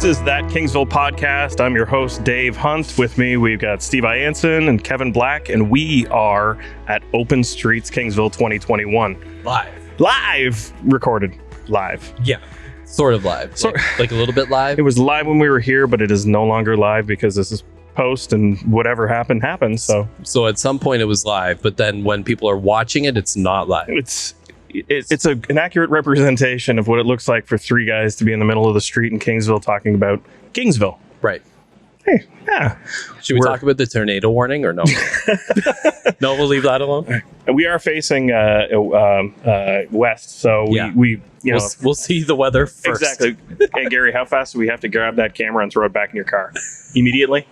This is That Kingsville Podcast. I'm your host, Dave Hunt. With me, we've got Steve Ianson and Kevin Black, and we are at Open Streets Kingsville 2021. Live! Recorded. Live. Yeah. Sort of live. Like a little bit live. It was live when we were here, but it is no longer live because this is post and whatever happened. So at some point it was live, but then when people are watching it, it's not live. It's an accurate representation of what it looks like for three guys to be in the middle of the street in Kingsville talking about Kingsville. Right. Hey, yeah. Should we talk about the tornado warning or no? No, we'll leave that alone. We are facing west, so we'll see the weather first. Exactly. Hey, Gary, how fast do we have to grab that camera and throw it back in your car? Immediately?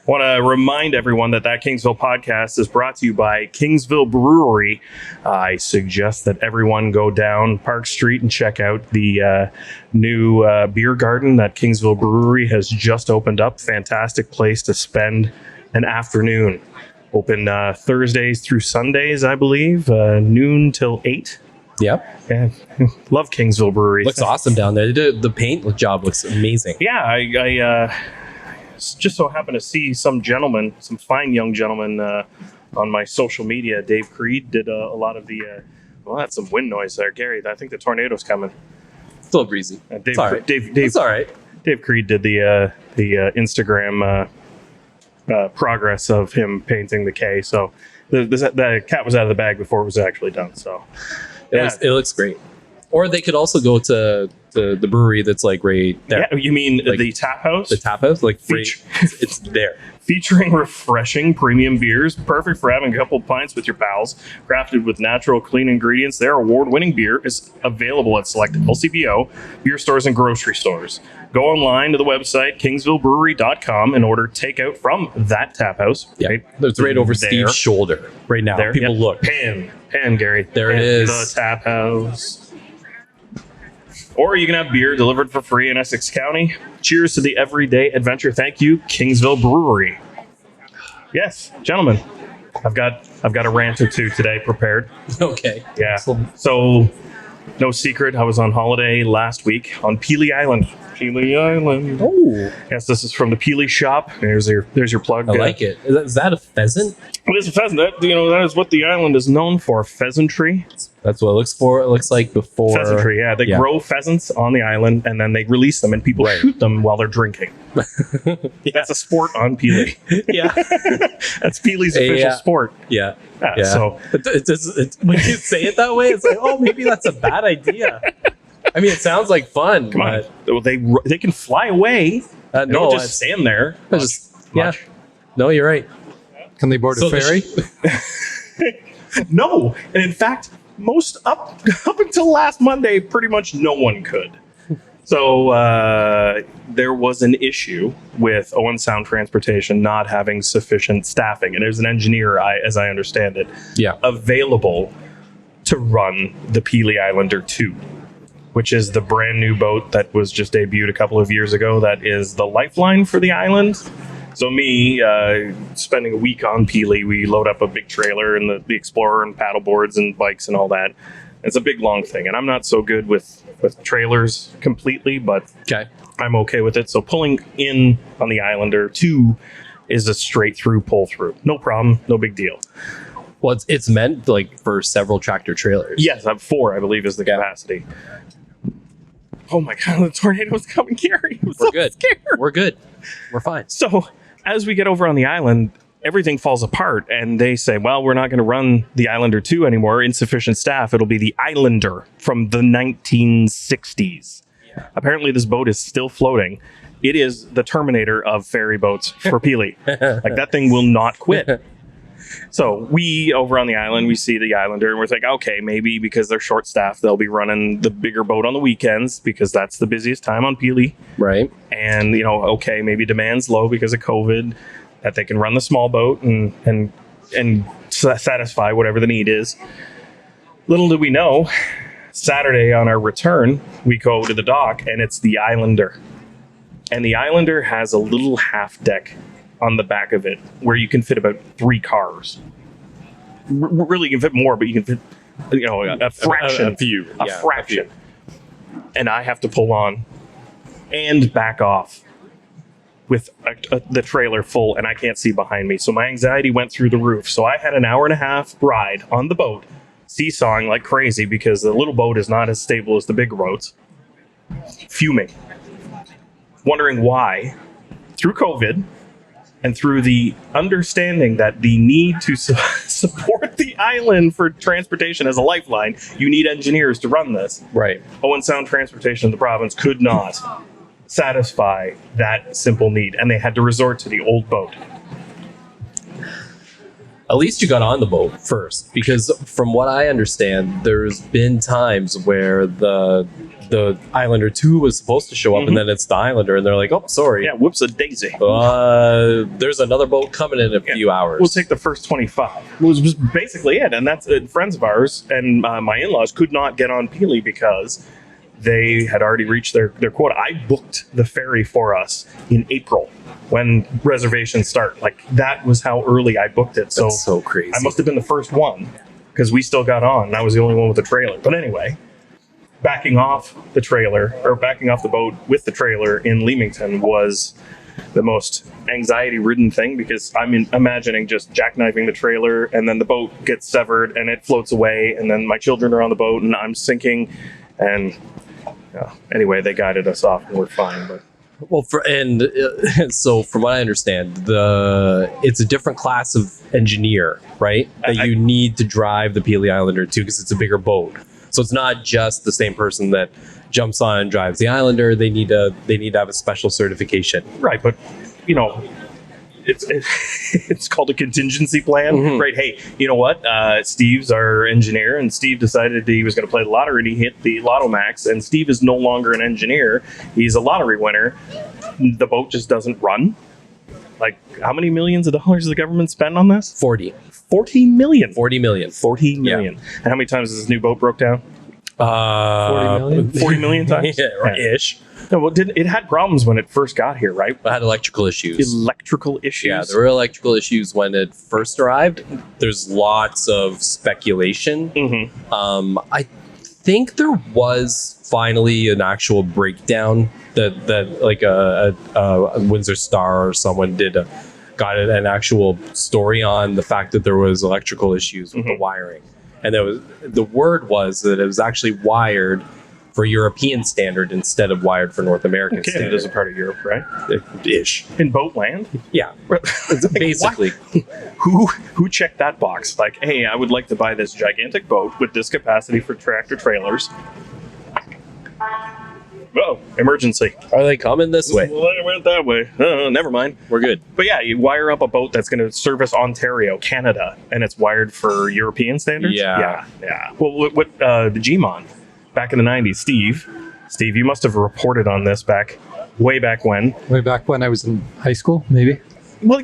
I want to remind everyone that Kingsville Podcast is brought to you by Kingsville Brewery. I suggest that everyone go down Park Street and check out the new beer garden that Kingsville Brewery has just opened up. Fantastic place to spend an afternoon. Open Thursdays through Sundays, I believe, noon till 8. Yep. Yeah. Love Kingsville Brewery. Looks awesome down there. The paint job looks amazing. Yeah, I just so happened to see some fine young gentleman on my social media. Dave Creed did a lot of the that's some wind noise there, Gary. I think the tornado's coming. It's a little breezy. It's all right. It's all right. Dave Creed did the Instagram progress of him painting the K. So the cat was out of the bag before it was actually done. So it looks great. Or they could also go to the brewery that's like right there. Yeah, you mean like the tap house? The tap house, like it's there. Featuring refreshing premium beers, perfect for having a couple pints with your pals. Crafted with natural, clean ingredients, their award-winning beer is available at select LCBO, beer stores, and grocery stores. Go online to the website, kingsvillebrewery.com, and order takeout from that tap house. Yeah, right? It's right over Steve's shoulder right now. There, people look. Pan, Gary. There it is. The tap house. Or you can have beer delivered for free in Essex County. Cheers to the everyday adventure. Thank you, Kingsville Brewery. Yes, gentlemen, I've got a rant or two today prepared. Okay. Yeah. So, no secret, I was on holiday last week on Pelee Island. Pelee Island. Oh. Yes, this is from the Pelee shop. There's your plug. I like it. Is that a pheasant? It is a pheasant. That is what the island is known for. Pheasantry. That's what it looks like before. Pheasantry, yeah. They grow pheasants on the island and then they release them and people shoot them while they're drinking. That's a sport on Pelee. Yeah. That's Pelee's official sport. Yeah. So when you say it that way, it's like, oh, maybe that's a bad idea. I mean, it sounds like fun. Come on. Well, they can fly away. They don't just stand there. No, you're right. Can they board a ferry? No. And in fact, up until last Monday, pretty much no one could. So there was an issue with Owen Sound Transportation not having sufficient staffing. And there's an engineer, as I understand it, available to run the Pelee Islander 2, which is the brand new boat that was just debuted a couple of years ago. That is the lifeline for the island. So me, spending a week on Pelee, we load up a big trailer and the Explorer and paddle boards and bikes and all that. It's a big, long thing. And I'm not so good with trailers completely, but I'm okay with it. So pulling in on the Islander 2 is a straight through pull through. No problem. No big deal. Well, it's meant like for several tractor trailers. Yes, 4, I believe, is the capacity. Oh my God, the tornado's coming, Gary. We're good. Scared. We're good. We're fine. So as we get over on the island, everything falls apart and they say, well, we're not going to run the Islander 2 anymore. Insufficient staff. It'll be the Islander from the 1960s. Yeah. Apparently this boat is still floating. It is the Terminator of ferry boats for Pelee. Like that thing will not quit. So we, over on the island, we see the Islander and we're like, okay, maybe because they're short staffed, they'll be running the bigger boat on the weekends because that's the busiest time on Pelee. Right. And, okay, maybe demand's low because of COVID, that they can run the small boat and satisfy whatever the need is. Little did we know, Saturday on our return, we go to the dock and it's the Islander. And the Islander has a little half deck on the back of it where you can fit about 3 cars. Really, you can fit more, but you can fit, a fraction. A few. A fraction. And I have to pull on and back off with the trailer full, and I can't see behind me. So my anxiety went through the roof. So I had an hour and a half ride on the boat, seesawing like crazy because the little boat is not as stable as the big boats. Fuming. Wondering why, through COVID and through the understanding that the need to support the island for transportation as a lifeline, you need engineers to run this. Right. Owen Sound Transportation of the province could not satisfy that simple need, and they had to resort to the old boat. At least you got on the boat first, because from what I understand, there's been times where the Islander 2 was supposed to show up, and then it's the Islander, and they're like, oh, sorry. Yeah, whoops a daisy. There's another boat coming in a few hours. We'll take the first 25. Was basically it, and that's friends of ours and my in-laws could not get on Pelee because they had already reached their quota. I booked the ferry for us in April when reservations start. Like, that was how early I booked it. That's so crazy. I must have been the first one because we still got on, and I was the only one with the trailer. But anyway, backing off the boat with the trailer in Leamington was the most anxiety-ridden thing, because I'm imagining just jackknifing the trailer, and then the boat gets severed and it floats away, and then my children are on the boat and I'm sinking, and anyway, they guided us off and we're fine. But so from what I understand, it's a different class of engineer, right? That you need to drive the Pelee Islander too, because it's a bigger boat. So it's not just the same person that jumps on and drives the Islander. They need to have a special certification. Right, but it's called a contingency plan, right? Hey, you know what? Steve's our engineer, and Steve decided he was going to play the lottery, and he hit the Lotto Max, and Steve is no longer an engineer. He's a lottery winner. The boat just doesn't run. Like, how many millions of dollars does the government spend on this? 40 million. 40 million. 40 million. Yeah. And how many times has this new boat broke down? 40 million? 40 million times? Yeah, right. Ish. No, well, it had problems when it first got here, right? It had electrical issues. Yeah, there were electrical issues when it first arrived. There's lots of speculation. I think there was finally an actual breakdown that like a Windsor Star or someone got an actual story on the fact that there was electrical issues with the wiring, and the word was that it was actually wired for European standard instead of wired for North American standard. Canada's a part of Europe, right? Ish. In boat land? Yeah. Basically. Who checked that box? Like, hey, I would like to buy this gigantic boat with this capacity for tractor trailers. Oh, emergency. Are they coming this way? Well, it went that way. Never mind. We're good. But yeah, you wire up a boat that's going to service Ontario, Canada, and it's wired for European standards? Yeah. Well, what the Gmon back in the 90s, Steve, you must have reported on this way back when. Way back when I was in high school, maybe. Well,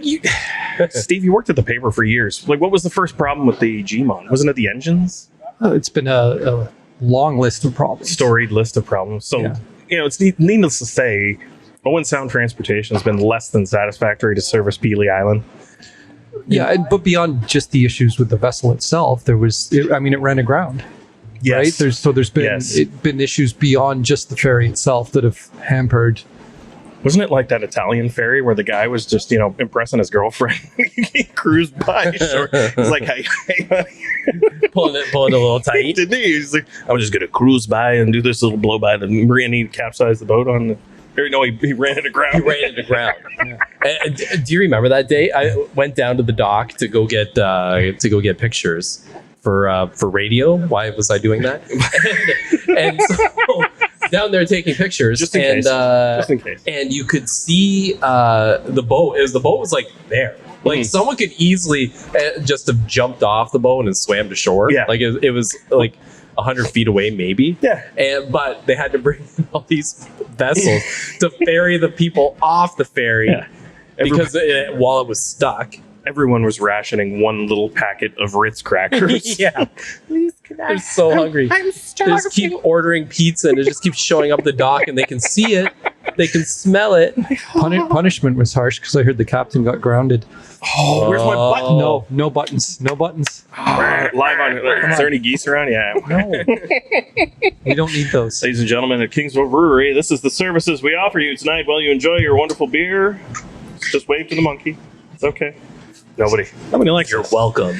Steve, you worked at the paper for years. Like, what was the first problem with the Gmon? Wasn't it the engines? It's been a long list of problems. Storied list of problems. So, yeah. It's needless to say, Owen Sound Transportation has been less than satisfactory to service Pelee Island. Yeah, but beyond just the issues with the vessel itself, it ran aground. Yes. Right? There's been issues beyond just the ferry itself that have hampered. Wasn't it like that Italian ferry where the guy was just, impressing his girlfriend? He cruised by. He's like, hey, pulling it a little tight. Didn't he? He's like, I'm just going to cruise by and do this little blow by the marine. He capsized the boat on the... No, he ran it aground. Yeah. Do you remember that day? I went down to the dock to go get pictures for radio. Why was I doing that? and so down there taking pictures, just in case. And you could see the boat. The boat was like there. Like someone could easily just have jumped off the boat and swam to shore. Yeah. Like it was like 100 feet away, maybe. Yeah. But they had to bring in all these vessels to ferry the people off the ferry because while it was stuck. Everyone was rationing one little packet of Ritz crackers. Yeah. Please, they're so hungry. I'm They starving. just keep ordering pizza and it just keeps showing up at the dock and they can see it. They can smell it. Punishment was harsh because I heard the captain got grounded. Oh, where's my button? No buttons. No buttons. Live on. Is there any geese around? Yeah. No. We don't need those. Ladies and gentlemen at Kingsville Brewery, this is the services we offer you tonight while you enjoy your wonderful beer. Just wave to the monkey. It's okay. Nobody likes You're this. welcome.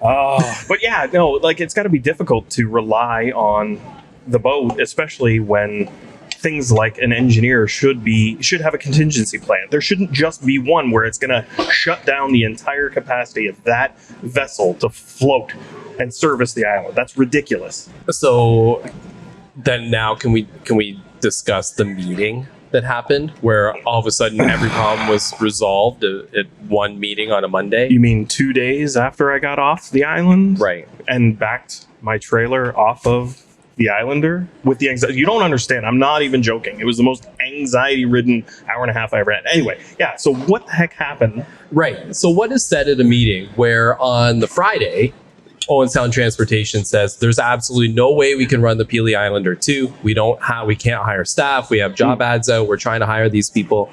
But yeah, no, like it's got to be difficult to rely on the boat, especially when things like an engineer should have a contingency plan. There shouldn't just be one where it's going to shut down the entire capacity of that vessel to float and service the island. That's ridiculous. So then now can we discuss the meeting that happened where all of a sudden every problem was resolved at one meeting on a Monday? You mean 2 days after I got off the island? Right. And backed my trailer off of the Islander with the anxiety. You don't understand. I'm not even joking. It was the most anxiety-ridden hour and a half I ever had. Anyway, yeah, so what the heck happened? Right. So what is said at a meeting where on the Friday, Owen Sound Transportation says there's absolutely no way we can run the Pelee Islander 2. We can't hire staff. We have job ads out. We're trying to hire these people.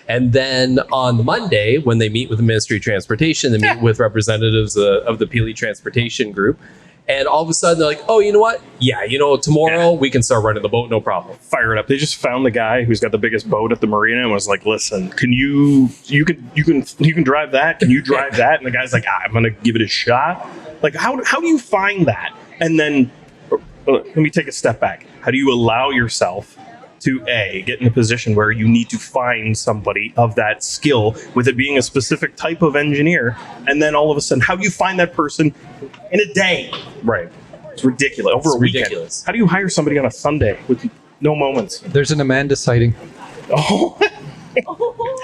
And then on the Monday, when they meet with the Ministry of Transportation, they meet with representatives of the Pelee Transportation Group. And all of a sudden they're like, oh, you know what? Yeah, tomorrow we can start running the boat, no problem. Fire it up. They just found the guy who's got the biggest boat at the marina and was like, listen, can you can drive that? Can you drive that? And the guy's like, I'm gonna give it a shot. Like, how do you find that? And then let me take a step back. How do you allow yourself to get in a position where you need to find somebody of that skill, with it being a specific type of engineer, and then all of a sudden, how do you find that person in a day? Right. It's ridiculous. Over a weekend. Ridiculous. How do you hire somebody on a Sunday with no moments? There's an Amanda sighting. Oh,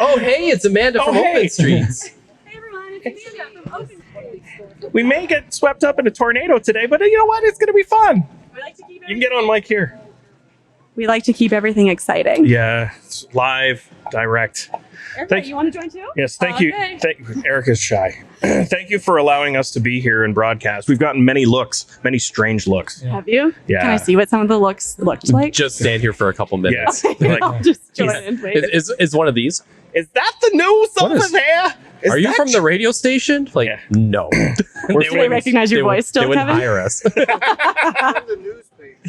Oh, hey, it's Amanda from hey. Open Streets. Hey everyone, it's Amanda from Open Streets. we may get swept up in a tornado today, but you know what? It's going to be fun. We like to keep You can get on mic here. everything exciting. Yeah, it's live, direct. Erica, Thank- you want to join too? Yes, thank you. Okay. Erica's shy. Thank you for allowing us to be here and broadcast. We've gotten many strange looks. Have you? Yeah. Can I see what some of the looks looked like? Just stand here for a couple minutes. Yes. Like, I'll just join in. Wait. Is one of these? is that the news What over is- there? Is Are you that from the radio station? Like, Yeah. no. Do they recognize your voice still, they wouldn't Kevin? hire us.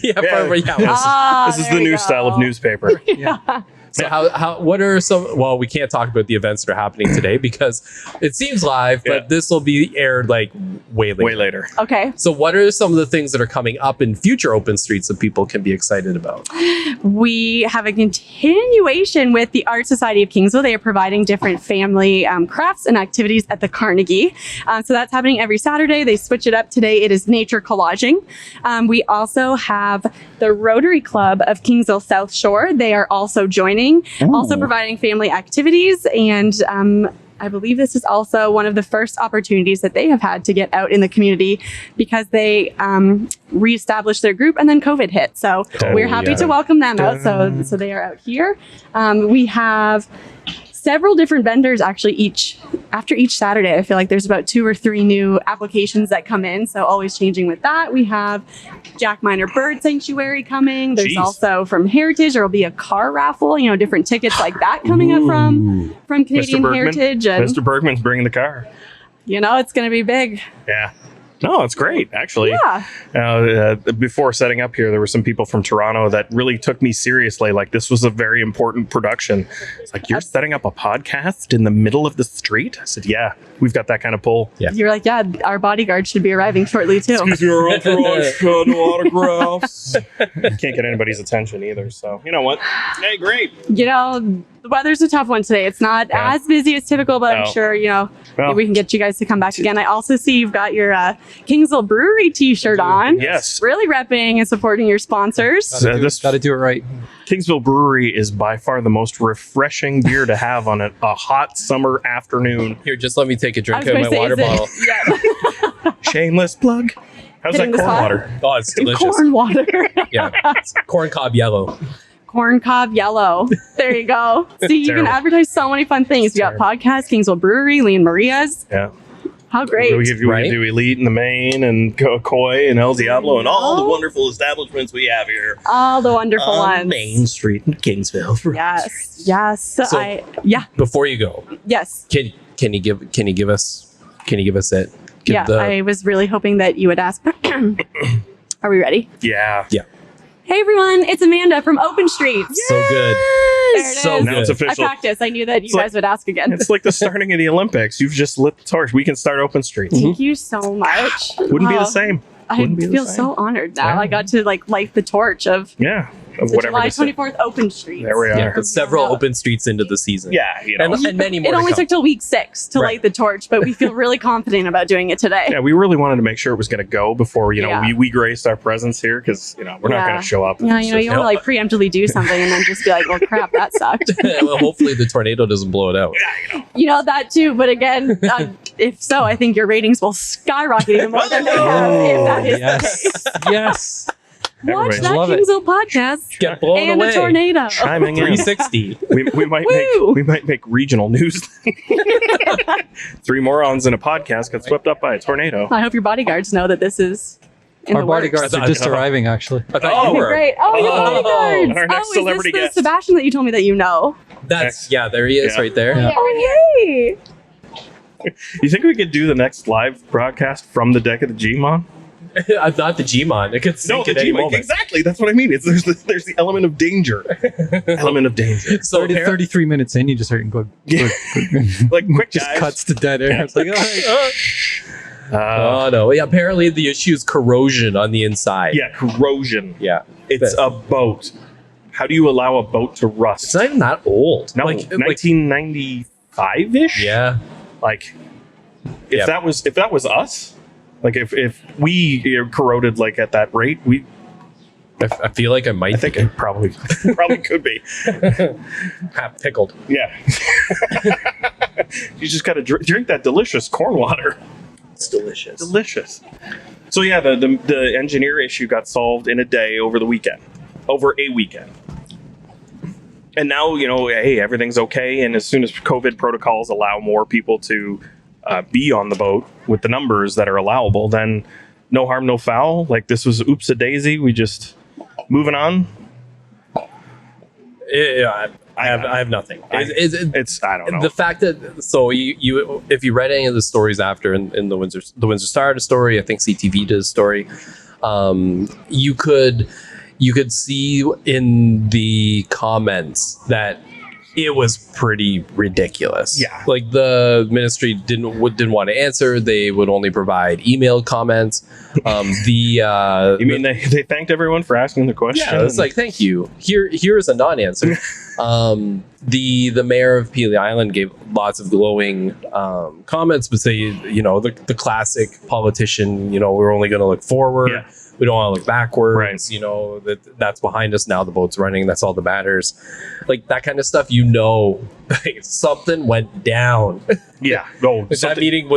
Yeah, Yeah. probably, yeah. Ah, This is there the we new go. style of newspaper. So what are some, well, we can't talk about the events that are happening today because it seems live, Yeah. but this will be aired like way later. Way later. Okay. So what are some of the things that are coming up in future Open Streets that people can be excited about? We have a continuation with the Art Society of Kingsville. They are providing different family crafts and activities at the Carnegie. So that's happening every Saturday. They switch it up today. It is nature collaging. We also have the Rotary Club of Kingsville South Shore. They are also joining, also providing family activities. And I believe this is also one of the first opportunities that they have had to get out in the community because they reestablished their group and then COVID hit. So we're happy to welcome them out. So they are out here. We have several different vendors actually after each Saturday. I feel like there's about 2 or 3 new applications that come in. So always changing with that. We have Jack Miner Bird Sanctuary coming. There's Jeez. also from Heritage, there will be a car raffle, different tickets like that coming up from Canadian Heritage. And Mr. Bergman's bringing the car. it's going to be big. Yeah. No, it's great, actually. Yeah. Before setting up here, there were some people from Toronto that really took me seriously. Like, this was a very important production. It's like, you're setting up a podcast in the middle of the street? I said, yeah, we've got that kind of pull. Yeah. You're like, yeah, our bodyguard should be arriving shortly too. Your entourage, no autographs. Can't get anybody's attention either. So, you know what? Hey, great. The weather's a tough one today. It's not Yeah. as busy as typical, but No. I'm sure, Well, maybe we can get you guys to come back again. I also see you've got your Kingsville Brewery t-shirt on. Yes. Really repping and supporting your sponsors. Got to do it right. Kingsville Brewery is by far the most refreshing beer to have on a hot summer afternoon. Here, just let me take a I drink was out of going my to say, water is bottle. it? Yeah. Shameless plug. How's Hitting that the corn spot? water? Oh, it's delicious. Corn water. Yeah. It's corn cob yellow. Corn cob yellow. There you go. See, you can Terrible. advertise so many fun things. We got podcasts, Kingsville Brewery, Lee and Maria's. Yeah. How great. We could do Elite in the main and Koi and El Diablo and all the wonderful establishments we have here. All the wonderful on ones. Main Street in Kingsville. Yes. So, before you go, Yes. can you give us it? I was really hoping that you would ask. Are we ready? Yeah. Hey everyone, it's Amanda from Open Streets. So good. There it So is. good. Now it's I official. practiced. I knew that you guys would ask again. It's like the starting of the Olympics. You've just lit the torch. We can start Open Streets. Thank you so much. Wouldn't be the same. I Wouldn't be the feel same. so honored now. Yeah. I got to light the torch of Yeah. Of the whatever July this is. 24th Open Streets. There we are. Yeah, several open streets into the season. Yeah, and many more. It only to come. took till week 6 to light the torch, but we feel really confident about doing it today. Yeah, we really wanted to make sure it was going to go before we graced our presence here because we're not going to show up. Yeah, you don't want to preemptively do something and then just be like, well, crap, that sucked. Well, hopefully the tornado doesn't blow it out. That too. But again, if so, I think your ratings will skyrocket even more than they have if that is the case. Yes. Watch Everybody That love it. Kingsville Podcast Get blown and away. a tornado. Chiming in. 360. We might make regional news. 3 morons in a podcast got swept up by a tornado. I hope your bodyguards know that this is in Our the works. bodyguards are just arriving, actually. I thought you were. Great. Oh, your bodyguards. Our next is celebrity this guest. the Sebastian that you told me that you know? There he is, Yeah. right there. Yeah. Oh, yay. You think we could do the next live broadcast from the deck of the G-Mon? Not the G-Mon. It could sink the at any G-Mon. moment. Exactly. That's what I mean. There's the element of danger. Element of danger. So 33 minutes in, you just heard him go. Like quick Just guys. cuts to dead air. It's like, all right. oh no! Yeah, apparently the issue is corrosion on the inside. Yeah, corrosion. Yeah. It's a boat. How do you allow a boat to rust? It's not even that old. No, 1995-ish. Yeah. Like, if that was us, like if we corroded like at that rate, I feel like I might. I think it probably could be. Half pickled. Yeah. You just got to drink that delicious corn water. It's delicious. Delicious. So yeah, the engineer issue got solved in a day over a weekend. And now, hey, everything's okay. And as soon as COVID protocols allow more people to be on the boat with the numbers that are allowable, then no harm, no foul. Like this was oops a daisy. We just moving on. Yeah, I have nothing. It's I don't know. The fact that you if you read any of the stories after in the Windsor Star did a story, I think CTV did a story. You could see in the comments that it was pretty ridiculous. Yeah. Like the ministry didn't want to answer. They would only provide emailed comments. You mean they thanked everyone for asking the question? Yeah, it's like, thank you. Here is a non-answer. The mayor of Pelee Island gave lots of glowing comments, but say, the classic politician, we're only going to look forward. Yeah. We don't want to look backwards. Right. That's behind us now. The boat's running. That's all that matters. Like that kind of stuff, something went down. Yeah. No, That meeting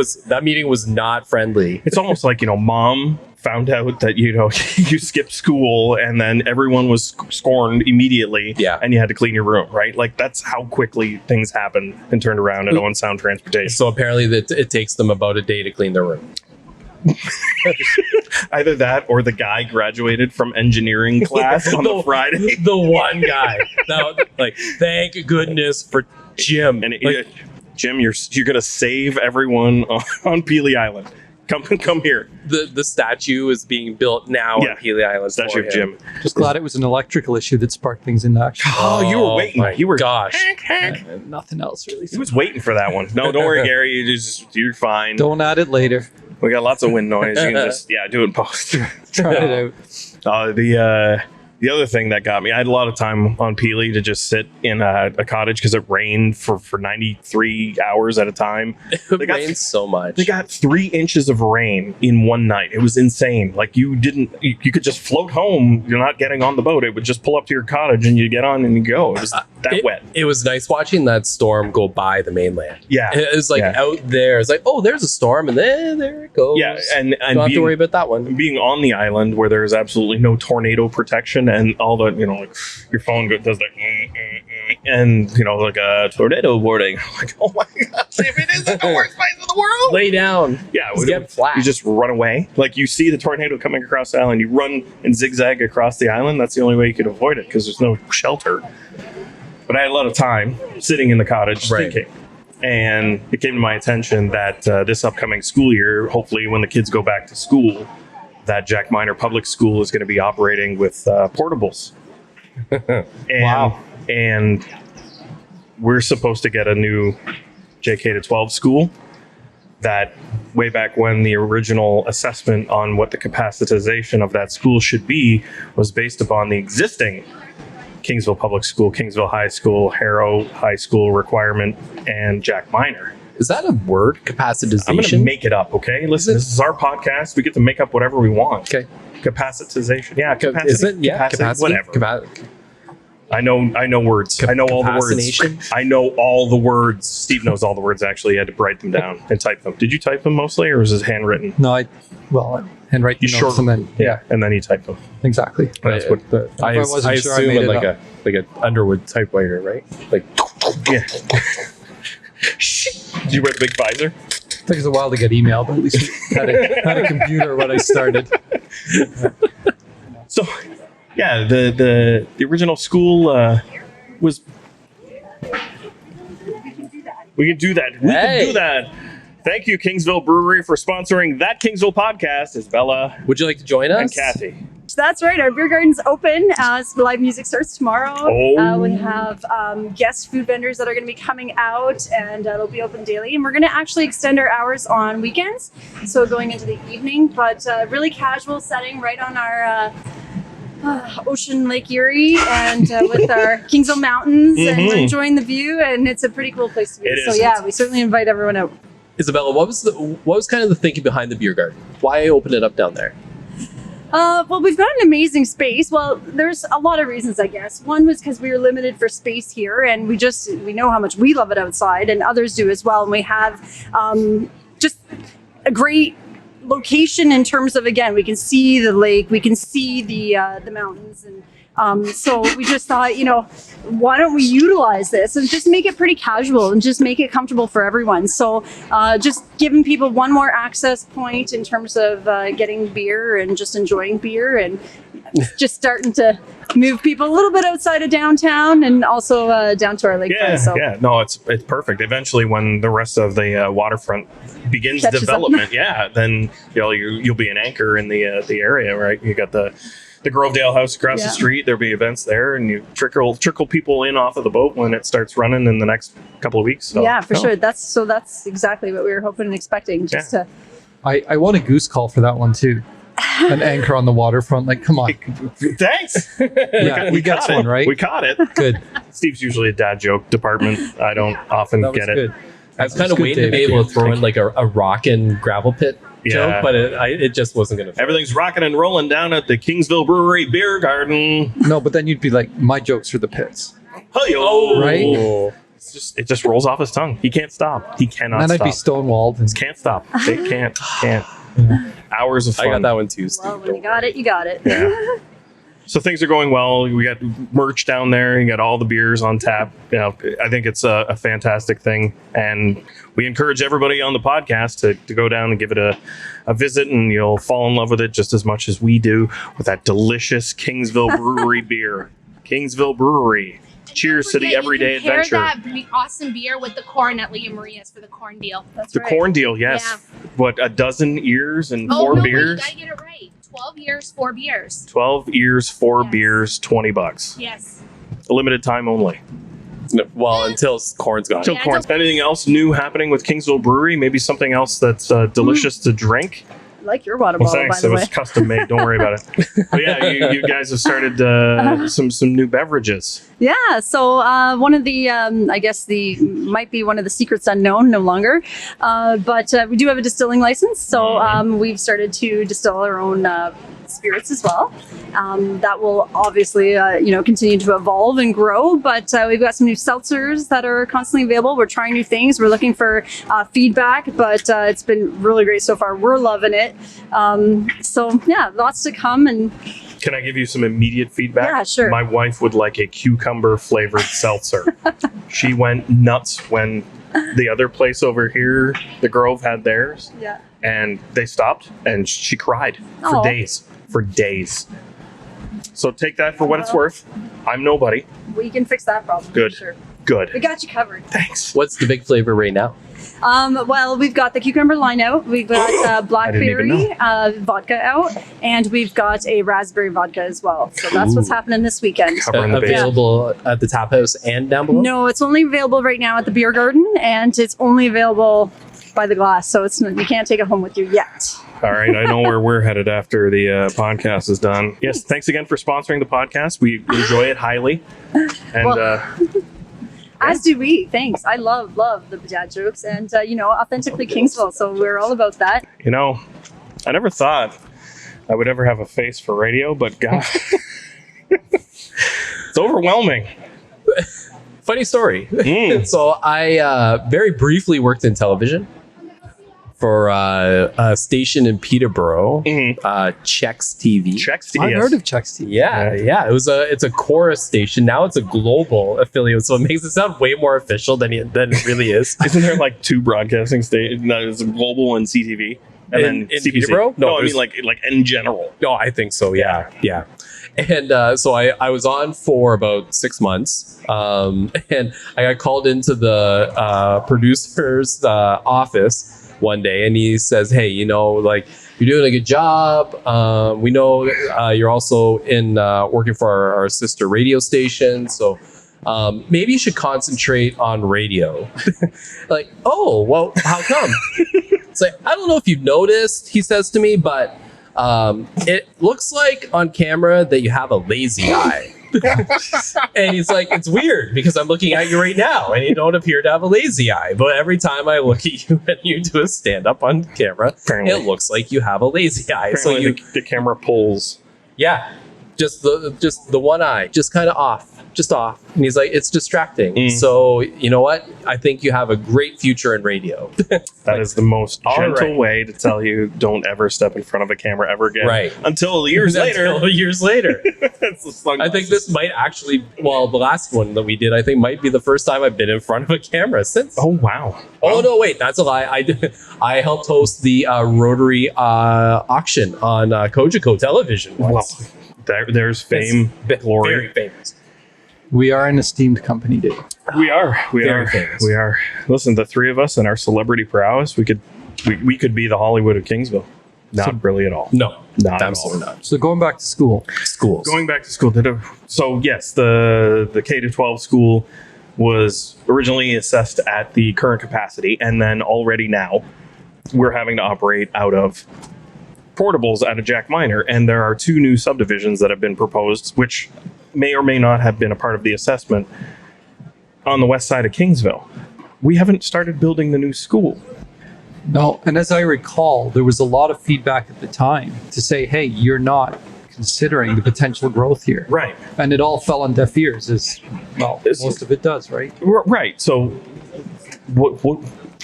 was not friendly. it's almost like, mom found out that, you skipped school and then everyone was scorned immediately. Yeah. And you had to clean your room, right? Like that's how quickly things happen and turned around at Owen Sound Transportation. So apparently it takes them about a day to clean their room. Either that or the guy graduated from engineering class on the Friday. The one guy. Now, thank goodness for Jim. And Jim, you're going to save everyone on Pelee Island. Come here. The statue is being built now on Pelee Island. Statue of Jim. Just glad it was an electrical issue that sparked things into action. Oh, you were waiting. You were gosh. Nothing else really. He was waiting for that one. No, don't worry, Gary. You're fine. Don't add it later. We got lots of wind noise. You can just do it in post. Try it out. The other thing that got me, I had a lot of time on Pelee to just sit in a cottage because it rained for 93 hours at a time. It rains so much. They got 3 inches of rain in one night. It was insane. Like you could just float home. You're not getting on the boat. It would just pull up to your cottage and you get on and you go. It was wet. It was nice watching that storm go by the mainland. Yeah. It was out there. It's like, oh, there's a storm, and then there it goes. Yeah, and don't have to worry about that one. Being on the island where there's absolutely no tornado protection and all the, like your phone does the, and like a tornado warning. I'm like, oh my gosh, if it isn't the worst place in the world, Lay down. yeah, Just get flat. you just run away. Like you see the tornado coming across the island, you run and zigzag across the island. That's the only way you could avoid it because there's no shelter. But I had a lot of time sitting in the cottage thinking. And it came to my attention that this upcoming school year, hopefully when the kids go back to school, that Jack Minor Public School is going to be operating with portables. And we're supposed to get a new JK to 12 school that way back when the original assessment on what the capacitization of that school should be was based upon the existing Kingsville Public School, Kingsville High School, Harrow High School requirement, and Jack Minor. Is that a word? Capacitization? I'm going to make it up, okay? Listen, this is our podcast. We get to make up whatever we want. Okay. Capacitization. Yeah, capacity. Is it? Yeah, capacity. Whatever. I know words. I know all the words. I know all the words. Steve knows all the words, actually. He had to write them down and type them. Did you type them mostly, or was it handwritten? No, handwrite You notes short and then and then he typed them. exactly. That's what I wasn't sure, I assume made it like up. a Underwood typewriter, right? Like, yeah. Did you wear the big visor? Took us a while to get email, but at least we had a computer when I started. So, yeah, the original school was. We can do that. We can do that. Thank you, Kingsville Brewery, for sponsoring That Kingsville Podcast. Izabela would you like to join us? and Kathy. That's right. Our beer garden's open. So live music starts tomorrow. Oh. We have guest food vendors that are going to be coming out, and it'll be open daily. And we're going to actually extend our hours on weekends, so going into the evening. But really casual setting right on our ocean, Lake Erie, and with our Kingsville Mountains, and we're enjoying the view. And it's a pretty cool place to be. It So is. yeah, we certainly invite everyone out. Izabela, what was kind of the thinking behind the beer garden? Why open it up down there? Well, we've got an amazing space. Well, there's a lot of reasons, I guess. One was because we were limited for space here, and we know how much we love it outside, and others do as well. And we have just a great location in terms of, again, we can see the lake, we can see the mountains, and so we just thought, why don't we utilize this and just make it pretty casual and just make it comfortable for everyone. So just giving people one more access point in terms of getting beer and just enjoying beer, and just starting to move people a little bit outside of downtown and also down to our lakefront. Yeah, no, it's perfect. Eventually, when the rest of the waterfront begins Catches development, then you'll be an anchor in the area, right? You got the Grovedale House across the street. There'll be events there, and you trickle people in off of the boat when it starts running in the next couple of weeks. So, yeah, for sure. That's exactly what we were hoping and expecting. I want a goose call for that one too. An anchor on the waterfront. Like, come on. Thanks. We got one, right? We caught it. Good. Steve's usually a dad joke department. I don't often That was get it. good. I was kind of waiting to be able to throw in like a rock and gravel pit joke, but it just wasn't going to. Everything's rocking and rolling down at the Kingsville Brewery Beer Garden. No, but then you'd be like, my jokes are the pits. Oh, Right? It just rolls off his tongue. He can't stop. He cannot And stop. I'd be stonewalled. And Can't stop. They can't. Hours of fun. I got that one too, Steve. Well, when you got it, you got it. Yeah. So things are going well. We got merch down there. You got all the beers on tap. I think it's a fantastic thing, and we encourage everybody on the podcast to go down and give it a visit, and you'll fall in love with it just as much as we do with that delicious Kingsville Brewery beer. Kingsville Brewery. Cheers to the everyday adventure. Pair that awesome beer with the corn at Leah Maria's for the corn deal. That's The right. corn deal, yes. Yeah. What, a dozen ears and Oh, four no, beers? Wait, you gotta get it right. 12 years, 4 beers. 12 ears, 4 Yes. beers, $20. Yes. A limited time only. No, well, until corn's gone. Till Yeah, corn. Anything else new happening with Kingsville Brewery? Maybe something else that's delicious to drink? I like your water Well, bottle, by thanks. the It way. was custom made. Don't worry about it. But yeah, you guys have started some new beverages. Yeah, so one of the, I guess might be one of the secrets unknown no longer, but we do have a distilling license, so we've started to distill our own spirits as well. That will obviously, continue to evolve and grow, but we've got some new seltzers that are constantly available. We're trying new things. We're looking for feedback, but it's been really great so far. We're loving it. So yeah, lots to come, and Can I give you some immediate feedback? Yeah, sure. My wife would like a cucumber flavored seltzer. She went nuts when the other place over here, the Grove, had theirs. Yeah. And they stopped and she cried for Aw. days. For days. So take that for what it's worth. I'm nobody. We can fix that problem. Good. Sure. Good. We got you covered. Thanks. What's the big flavor right now? Well, we've got the cucumber line out. We've got I didn't even blackberry vodka out, and we've got a raspberry vodka as well. So that's what's happening this weekend. Covering the base. Available at the tap house and down below? No, it's only available right now at the beer garden, and it's only available by the glass. So you can't take it home with you yet. All right, I know where we're headed after the podcast is done. Yes, thanks again for sponsoring the podcast. We enjoy it highly. And As do we. Thanks. I love the dad jokes and, authentically Kingsville. So we're all about that. you know, I never thought I would ever have a face for radio, but God, it's overwhelming. Funny story. Mm. So I very briefly worked in television for a station in Peterborough, Chex TV. Checks I've heard of Chex TV. Yeah. It's a chorus station. Now it's a global affiliate, so it makes it sound way more official than it really is. Isn't there like two broadcasting stations? No, it's global and CTV. And then In CBC. Peterboroh? No, No, I mean there's- like in general. No, I think so. Yeah. And so I was on for about 6 months, and I got called into the producer's office one day, and he says, "Hey, you're doing a good job. We know you're also in working for our sister radio station, so maybe you should concentrate on radio." Like, oh, well, how come? It's like, I don't know if you've noticed, he says to me, but it looks like on camera that you have a lazy eye. And he's like, it's weird because I'm looking at you right now and you don't appear to have a lazy eye. But every time I look at you and you do a stand up on camera, Apparently. it looks like you have a lazy eye. So Apparently the camera pulls. yeah, just the one eye, just kind of off. And he's like, it's distracting. Mm. So you know what? I think you have a great future in radio. That is the most All gentle right. way to tell you don't ever step in front of a camera ever again. Right. Until years later. Until years later. That's the I think sunglasses. this might actually, well, the last one that we did, I think might be the first time I've been in front of a camera since. Oh, wow. Oh no, wait, that's a lie. I helped host the Rotary auction on Kojiko television Well, once. there's fame, glory. Very famous. We are an esteemed company, Dave. We are. Very famous. We are. Listen, the three of us and our celebrity prowess, we could be the Hollywood of Kingsville. Not really at all. No, Not at absolutely all. not. So going back to school, Schools. Going back to school, so yes, the K-12 school was originally assessed at the current capacity, and then already now we're having to operate out of portables out of Jack Minor, and there are two new subdivisions that have been proposed, which may or may not have been a part of the assessment on the west side of Kingsville. We haven't started building the new school. no, and as I recall, there was a lot of feedback at the time to say, "Hey, you're not considering the potential growth here," Right. and it all fell on deaf ears. As well, It's- most of it does, right? Right. So, what,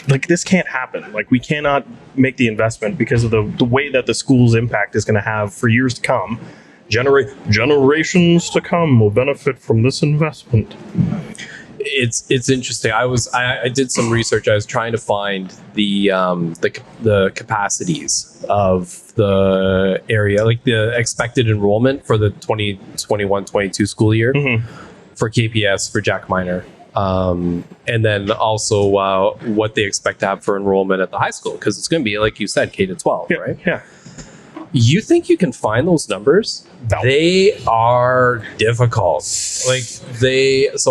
like, this can't happen. Like, we cannot make the investment because of the way that the school's impact is going to have for years to come. Generations to come will benefit from this investment. It's interesting. I did some research. I was trying to find the capacities of the area, like the expected enrollment for the 2021-22 school year for KPS for Jack Minor. And then also what they expect to have for enrollment at the high school, because it's going to be, like you said, K to 12, right? Yeah. You think you can find those numbers? No. They are difficult. So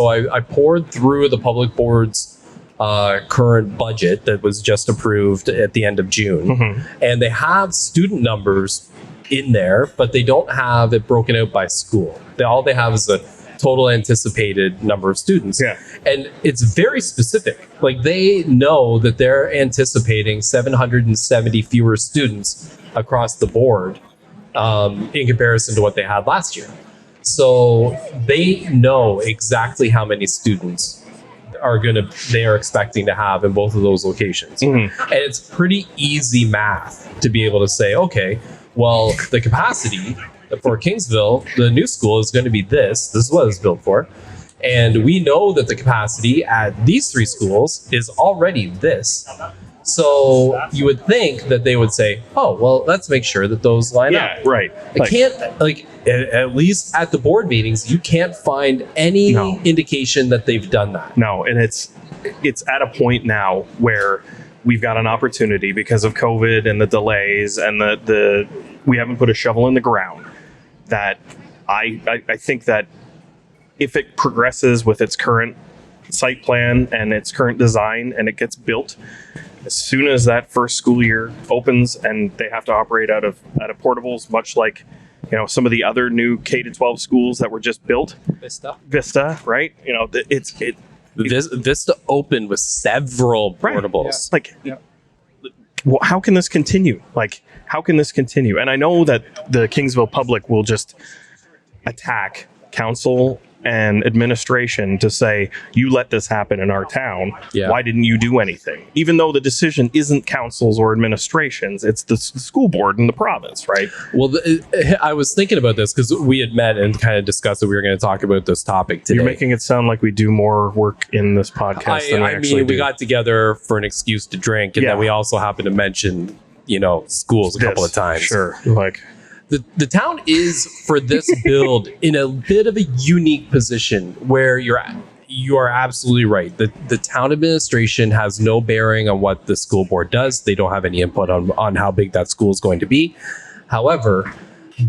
I poured through the public board's current budget that was just approved at the end of June, and they have student numbers in there, but they don't have it broken out by school. All they have is the total anticipated number of students. Yeah. And it's very specific. Like, they know that they're anticipating 770 fewer students across the board in comparison to what they had last year. So they know exactly how many students they are expecting to have in both of those locations. And it's pretty easy math to be able to say, okay, well, the capacity for Kingsville, the new school is going to be this. This is what it's built for. And we know that the capacity at these 3 schools is already this. So you would think that they would say, oh, well, let's make sure that those line up. Yeah, right. I can't, at least at the board meetings, you can't find any indication that they've done that. No, and it's at a point now where we've got an opportunity because of COVID and the delays and the we haven't put a shovel in the ground. That I think that if it progresses with its current site plan and its current design and it gets built, as soon as that first school year opens and they have to operate out of portables, much like some of the other new K-12 schools that were just built, Vista, right? Vista opened with several portables. Right. Well, how can this continue? How can this continue? And I know that the Kingsville public will just attack council and administration to say, you let this happen in our town. Yeah. Why didn't you do anything? Even though the decision isn't councils or administrations, it's the school board and the province, right? Well, I was thinking about this because we had met and kind of discussed that we were going to talk about this topic today. You're making it sound like we do more work in this podcast than we actually do. We got together for an excuse to drink, and then we also happened to mention, schools a couple of times. Sure. The town is, for this build, in a bit of a unique position where you are absolutely right. The town administration has no bearing on what the school board does. They don't have any input on how big that school is going to be. However,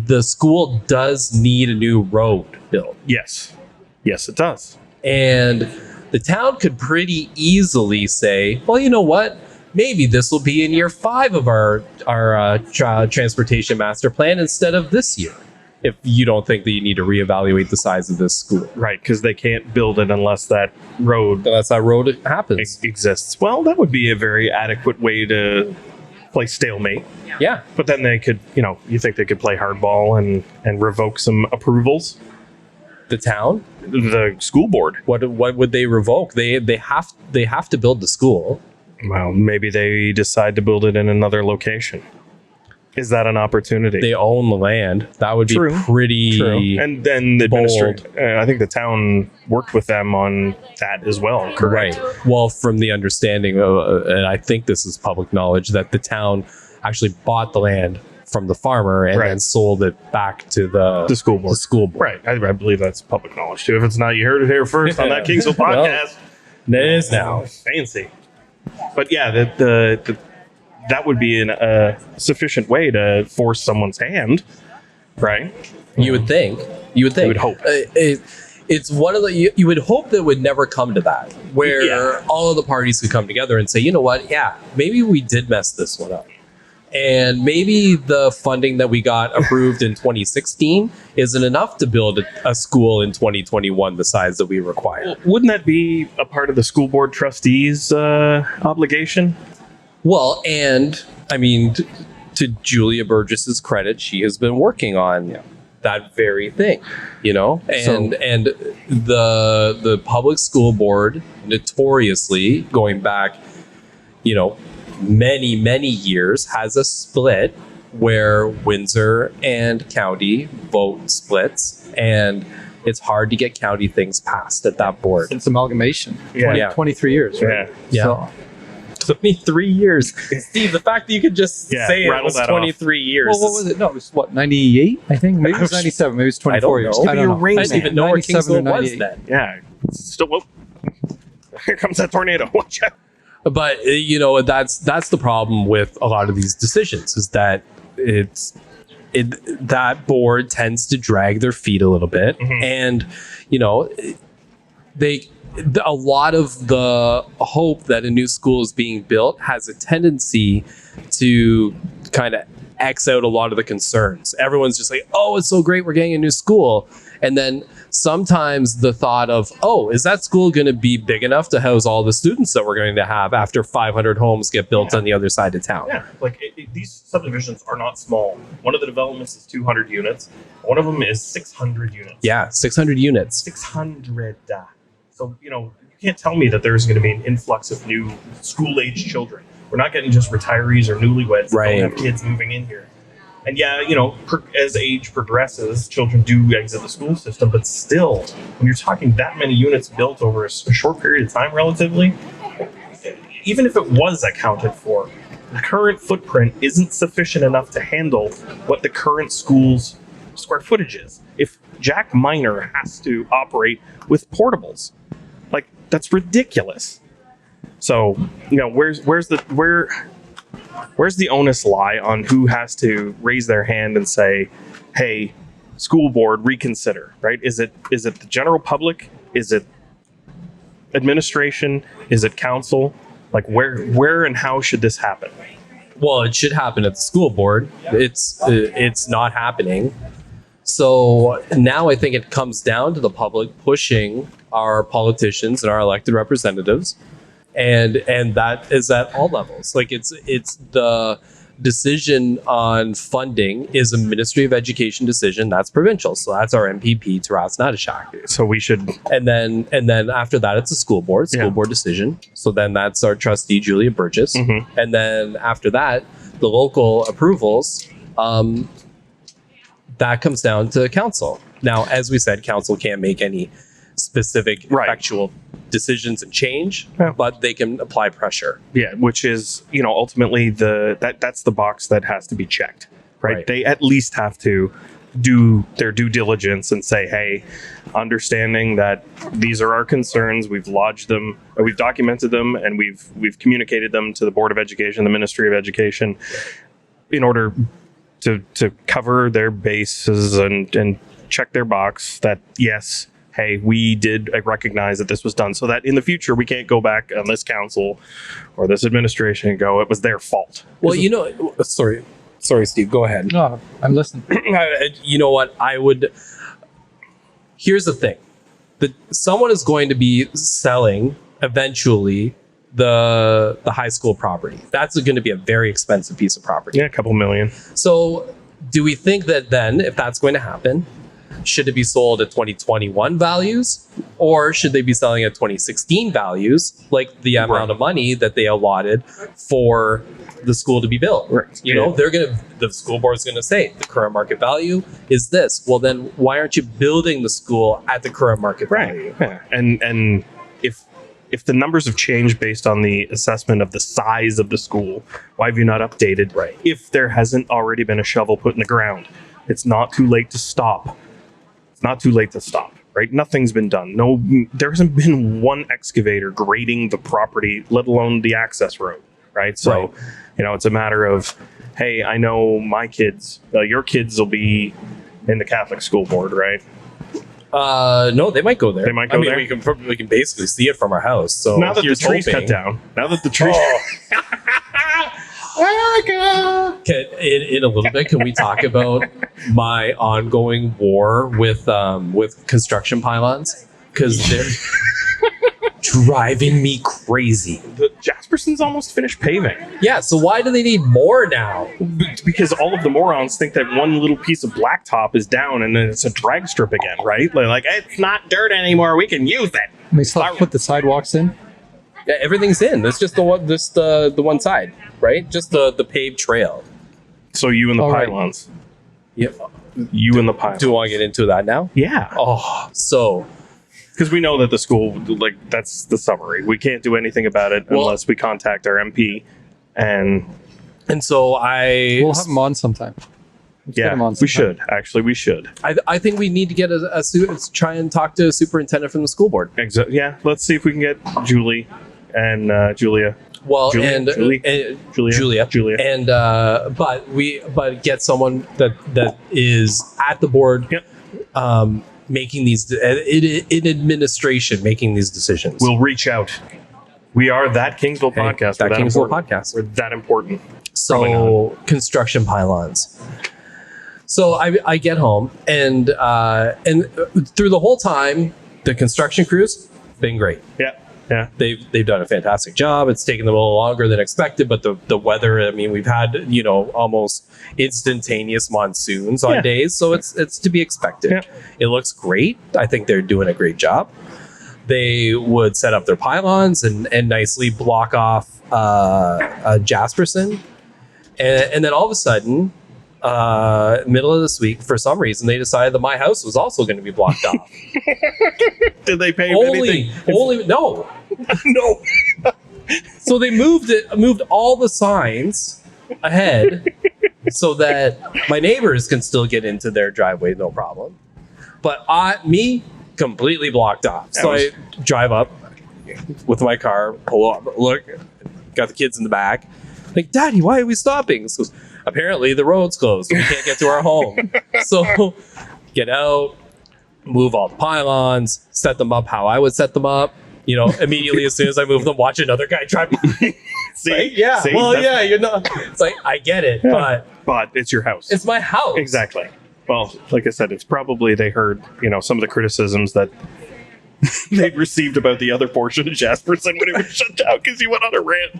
the school does need a new road built. Yes, it does. And the town could pretty easily say, well, you know what? Maybe this will be in year 5 of our transportation master plan instead of this year. If you don't think that you need to reevaluate the size of this school. Right, because they can't build it unless that road happens. Exists. Well, that would be a very adequate way to play stalemate. Yeah. But then they could, you think they could play hardball and revoke some approvals? The town? The school board. What would they revoke? They have to build the school. Well, maybe they decide to build it in another location. Is that an opportunity? They own the land. That would be pretty True. And then the administration, I think the town worked with them on that as well, correct? Right. Well, from the understanding, and I think this is public knowledge, that the town actually bought the land from the farmer and then sold it back to the school board. Right. I believe that's public knowledge too. If it's not, you heard it here first on That Kingsville Podcast. Well, it is now. Fancy. But yeah, that would be a sufficient way to force someone's hand, right? You would think. You would hope. It's one of the. You would hope that it would never come to that, where all of the parties could come together and say, you know what? Yeah, maybe we did mess this one up. And maybe the funding that we got approved in 2016 isn't enough to build a school in 2021 the size that we require. Well, wouldn't that be a part of the school board trustees' obligation? Well, and I mean, to Julia Burgess's credit, she has been working on that very thing, and the public school board notoriously going back, many years has a split where Windsor and county vote splits, and it's hard to get county things passed at that board. Since amalgamation. 23 years, right? Yeah. So, 23 years. Steve, the fact that you could just say it was 23 years. Well, what was it? No, it was 98, I think? Maybe it was 97. Maybe it was 24 years. I don't know. I didn't even know where Kingsville was then. Yeah. Still, here comes that tornado. Watch out. But that's the problem with a lot of these decisions, is that that board tends to drag their feet a little bit, and a lot of the hope that a new school is being built has a tendency to kind of X out a lot of the concerns. Everyone's just like, oh, it's so great, we're getting a new school. And then sometimes the thought of, oh, is that school going to be big enough to house all the students that we're going to have after 500 homes get built on the other side of town? Yeah, these subdivisions are not small. One of the developments is 200 units. One of them is 600 units. Yeah, 600 units. 600. So, you can't tell me that there's going to be an influx of new school-age children. We're not getting just retirees or newlyweds that don't have kids moving in here. And yeah, you know, as age progresses, children do exit the school system, but still, when you're talking that many units built over a short period of time, relatively, even if it was accounted for, the current footprint isn't sufficient enough to handle what the current school's square footage is. If Jack Minor has to operate with portables, like, that's ridiculous. So, you know, where's the onus lie on who has to raise their hand and say, hey, school board, reconsider, right? Is it the general public? Is it administration? Is it council? Like, where and how should this happen? Well, it should happen at the school board. It's not happening. So now I think it comes down to the public pushing our politicians and our elected representatives, and that is at all levels. Like, it's the decision on funding is a Ministry of Education decision. That's provincial. So that's our MPP, Taras Natashak. So we should, And then after that, it's a school board decision. So then that's our trustee, Julia Burgess. Mm-hmm. And then after that, the local approvals, that comes down to council. Now, as we said, council can't make any specific factual decisions and change, but they can apply pressure. yeah, which is, you know, ultimately that's the box that has to be checked, right? They at least have to do their due diligence and say, hey, understanding that these are our concerns, we've lodged them, or we've documented them, and we've communicated them to the Board of Education, the Ministry of Education, in order to cover their bases and check their box that, yes, hey, we did recognize that this was done, so that in the future we can't go back on this council or this administration and go, it was their fault. Well, you know, sorry, Steve, go ahead. No, I'm listening. You know what? Here's the thing. Someone is going to be selling eventually the high school property. That's going to be a very expensive piece of property. Yeah, a couple million. So do we think that then, if that's going to happen, should it be sold at 2021 values, or should they be selling at 2016 values, like the amount of money that they allotted for the school to be built? Right. You know, the school board's going to say the current market value is this. Well, then why aren't you building the school at the current market value? Yeah. And if the numbers have changed based on the assessment of the size of the school, why have you not updated? Right. If there hasn't already been a shovel put in the ground, it's not too late to stop. It's not too late to stop, right? Nothing's been done. No, there hasn't been one excavator grading the property, let alone the access road, right? So, you know, it's a matter of, hey, I know my kids, your kids will be in the Catholic school board, right? No, they might go there. They might go there? We can basically see it from our house. So Now that the here's tree's cut hoping- down. Now that the tree... In a little bit, can we talk about my ongoing war with construction pylons? Because they're driving me crazy. The Jasperson's almost finished paving. Yeah, so why do they need more now? Because all of the morons think that one little piece of blacktop is down and then it's a drag strip again, right? They're like, it's not dirt anymore. We can use it. They still put the sidewalks in. Yeah, everything's in. That's just the one side, right? Just the paved trail. So you and the All right. pylons. Yep. You and the pylons. Do I want to get into that now? Yeah. Oh, so Because we know that the school, like, that's the summary. We can't do anything about it unless we contact our MP. And so We'll have them on sometime. Let's get yeah, them on we sometime. should. Actually, we should. I think we need to get try and talk to a superintendent from the school board. Yeah, let's see if we can get Julie and Julia. Well, Julia? and Julia? Julia, and but get someone that is at the board, Yep. making these in administration, making these decisions. We'll reach out. We are That Kingsville Podcast. That We're Kingsville important. Podcast. We're that important. So construction pylons. So I get home and through the whole time, the construction crews been great. Yeah. Yeah. They've done a fantastic job. It's taken them a little longer than expected, but the weather, I mean, we've had, almost instantaneous monsoons on days, so it's to be expected. Yeah. It looks great. I think they're doing a great job. They would set up their pylons and nicely block off Jasperson. And then all of a sudden, middle of this week, for some reason, they decided that my house was also going to be blocked off. Did they pay only no. No. So they moved all the signs ahead so that my neighbors can still get into their driveway, no problem. But me completely blocked off. So I drive up with my car, pull up, look, got the kids in the back. Like, Daddy, why are we stopping? He goes, apparently the road's closed. We can't get to our home. So get out, move all the pylons, set them up how I would set them up. You know, immediately as soon as I move them, watch another guy drive. See, like, yeah, see, well, yeah, you're not. It's like, I get it, but it's your house. It's my house. Exactly. Well, like I said, it's probably they heard, some of the criticisms that they'd received about the other portion of Jasperson when it was shut down because you went on a rant.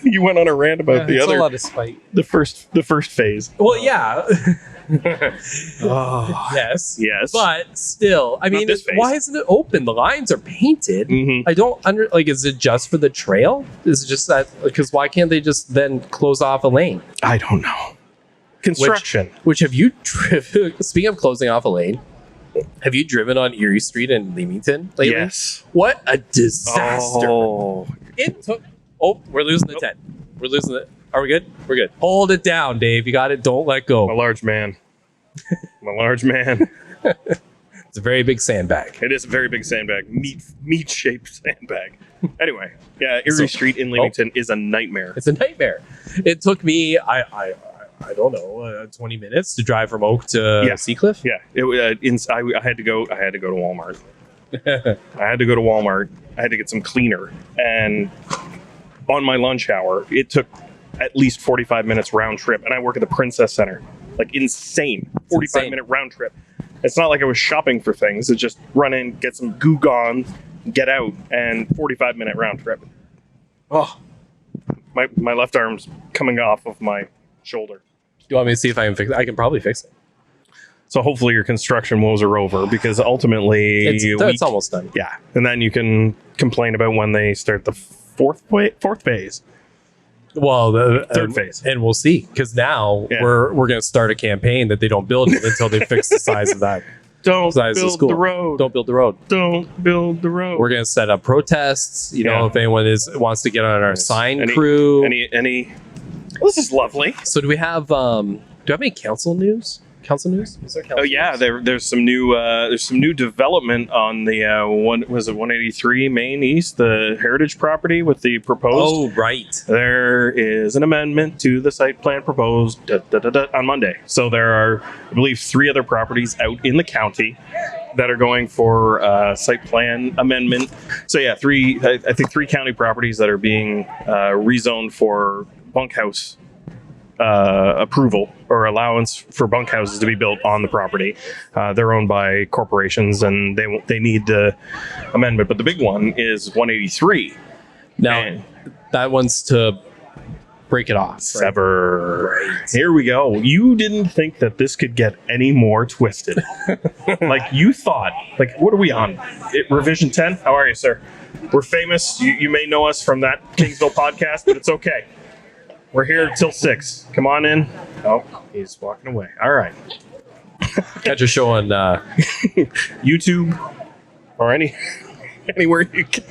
You went on a rant about the it's other, a lot of spite. the first phase. Well, yeah. Oh, yes. but still, I mean, why isn't it open? The lines are painted. Mm-hmm. I don't is it just for the trail? Is it just that? Because why can't they just then close off a lane? I don't know. Construction. Which have you driven? Speaking of closing off a lane, have you driven on Erie Street in Leamington lately? Yes. What a disaster! Oh. It took. Oh, we're losing the 10. We're losing it. Are we good? We're good. Hold it down, Dave. You got it. Don't let go. I'm a large man. It's a very big sandbag. It is a very big sandbag. Meat shaped sandbag. Anyway, yeah, Erie Street in Leamington is a nightmare. It's a nightmare. It took me, I don't know, 20 minutes to drive from Oak to Seacliff. Yeah, I had to go to Walmart. I had to get some cleaner, and on my lunch hour, it took at least 45 minutes round trip, and I work at the Princess Center. Like, insane. 45-minute round trip. It's not like I was shopping for things. It's just run in, get some goo gone, get out, and 45-minute round trip. Oh, my left arm's coming off of my shoulder. Do you want me to see if I can fix it? I can probably fix it. So hopefully your construction woes are over, because ultimately it's almost done. Yeah, and then you can complain about when they start the fourth phase. Well, the third phase, and we'll see, because now we're going to start a campaign that they don't build it until they fix the size of that. Don't build the road. Don't build the road. Don't build the road. We're going to set up protests. You know, if anyone wants to get on our sign crew. Any. Well, this is lovely. So do we have? Do you have any council news? Council news? Is there council news? There's some new development on the 183 Main East, the heritage property with the proposed. Oh, right. There is an amendment to the site plan proposed on Monday. So there are, I believe, 3 other properties out in the county that are going for site plan amendment. So yeah, I think 3 county properties that are being rezoned for bunkhouse approval or allowance for bunkhouses to be built on the property. They're owned by corporations, and they need the amendment. But the big one is 183. Now, that one's to break it off. Sever. Right. Here we go. You didn't think that this could get any more twisted. Like, you thought, like, what are we on? Revision 10? How are you, sir? We're famous. You may know us from That Kingsville Podcast, but it's okay. We're here till 6. Come on in. Oh, he's walking away. All right. Catch a show on YouTube or anywhere you can.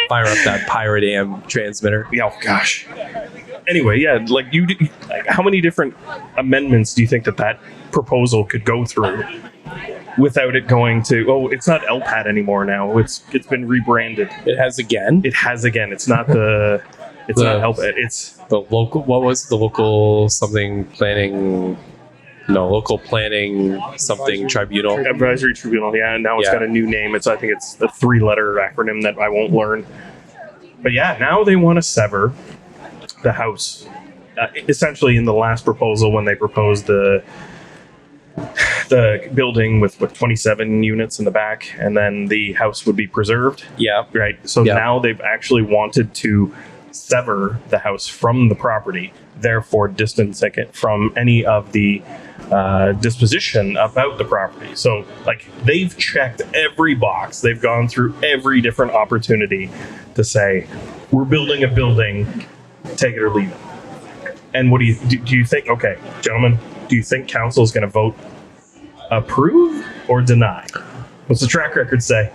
Fire up that pirate AM transmitter. Oh gosh. Anyway, yeah, like how many different amendments do you think that proposal could go through without it going to? Oh, it's not LPAT anymore now. It's been rebranded. It has again. It's not the. It's not LPAT. It's the local. What was the local something planning? No, local planning something tribunal. Advisory Tribunal. Yeah, and now it's got a new name. I think it's a 3-letter acronym that I won't learn. But yeah, now they want to sever the house. Essentially, in the last proposal, when they proposed the building with 27 units in the back, and then the house would be preserved. Yeah. Right. So now they've actually wanted to sever the house from the property, therefore distancing it from any of the disposition about the property. So, like, they've checked every box. They've gone through every different opportunity to say, we're building a building, take it or leave it. And what do you think? Okay, gentlemen, do you think council is going to vote approve or deny? What's the track record say?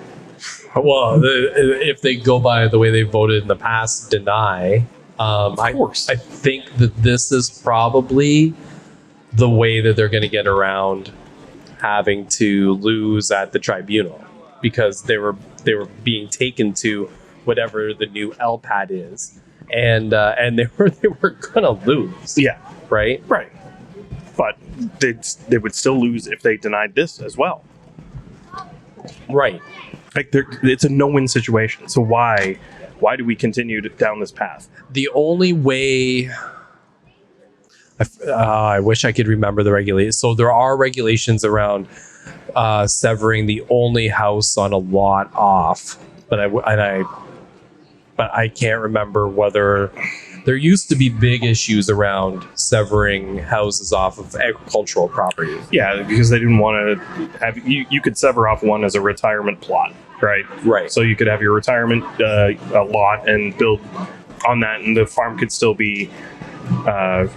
Well, if they go by the way they voted in the past, deny. Of course. I think that this is probably the way that they're going to get around having to lose at the tribunal, because they were being taken to whatever the new LPAT is, and they were going to lose. Yeah, Right. But they would still lose if they denied this as well. Right. Like it's a no-win situation. So why do we continue down this path? The only way, I wish I could remember the regulations. So there are regulations around severing the only house on a lot off, but I can't remember whether there used to be big issues around severing houses off of agricultural property. Yeah, because they didn't want to have you could sever off one as a retirement plot, right? Right. So you could have your retirement a lot and build on that, and the farm could still be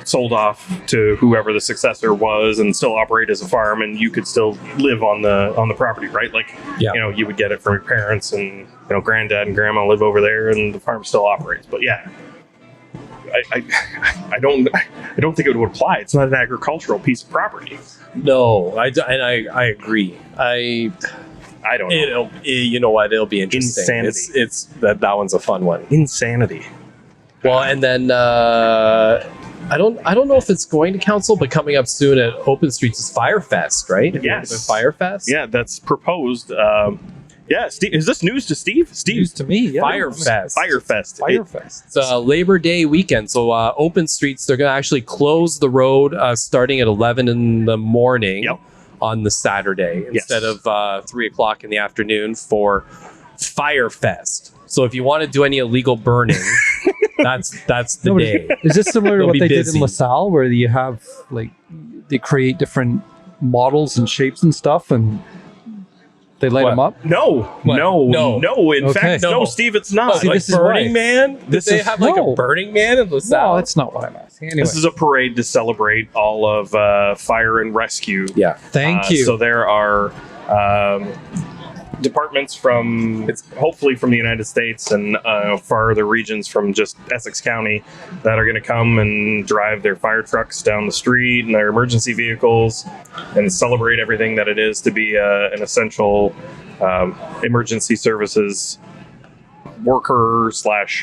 sold off to whoever the successor was and still operate as a farm, and you could still live on the property, right? Like, Yeah. you would get it from your parents, and granddad and grandma live over there, and the farm still operates. But yeah, I don't think it would apply. It's not an agricultural piece of property. No, I agree. I don't know. You know what? It'll be interesting. Insanity. It's that one's a fun one. Insanity. Well, and then I don't know if it's going to council, but coming up soon at Open Streets is Firefest, right? Have you heard of Yes. Firefest. Yeah, that's proposed. Yeah, Steve, is this news to Steve? Steve, News to me. Yeah. Firefest. Firefest. Firefest. It's Labor Day weekend, so Open Streets, they're going to actually close the road starting at 11 in the morning Yep. on the Saturday instead of 3 o'clock in the afternoon for Firefest. So if you want to do any illegal burning, that's the day. Is this similar to It'll what be they did busy. in LaSalle, where you have they create different models and shapes and stuff, and they light What? them up? No. In Okay. fact, no, Steve, it's not. See, Like this is Burning right. Man? Did This they is- have like No. a Burning Man in LaSalle? No, that's not what I'm asking. Anyway, This is a parade to celebrate all of fire and rescue. Yeah. thank you. So there are departments from hopefully from the United States and farther regions from just Essex County that are going to come and drive their fire trucks down the street and their emergency vehicles and celebrate everything that it is to be an essential emergency services worker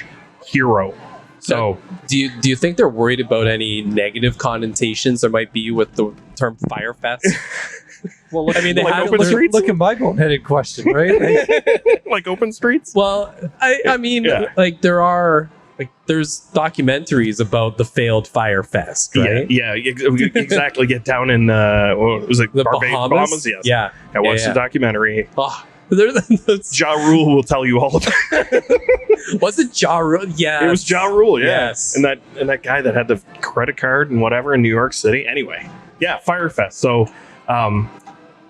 / hero. So Do you think they're worried about any negative connotations there might be with the term Firefest? well, look, I mean, they Like have Open Streets? Look at my boneheaded question, right? like Open Streets? Well, I mean, Yeah. like there's documentaries about the failed Firefest, right? Yeah, exactly. Get down in what was it The Bahamas? Bahamas? Yes. Yeah. I watched Yeah. the documentary. Oh, there's, Ja Rule will tell you all about it. was it Ja Rule? Yeah. It was Ja Rule, yeah. Yes. And that guy that had the credit card and whatever in New York City. Anyway, yeah, Firefest. So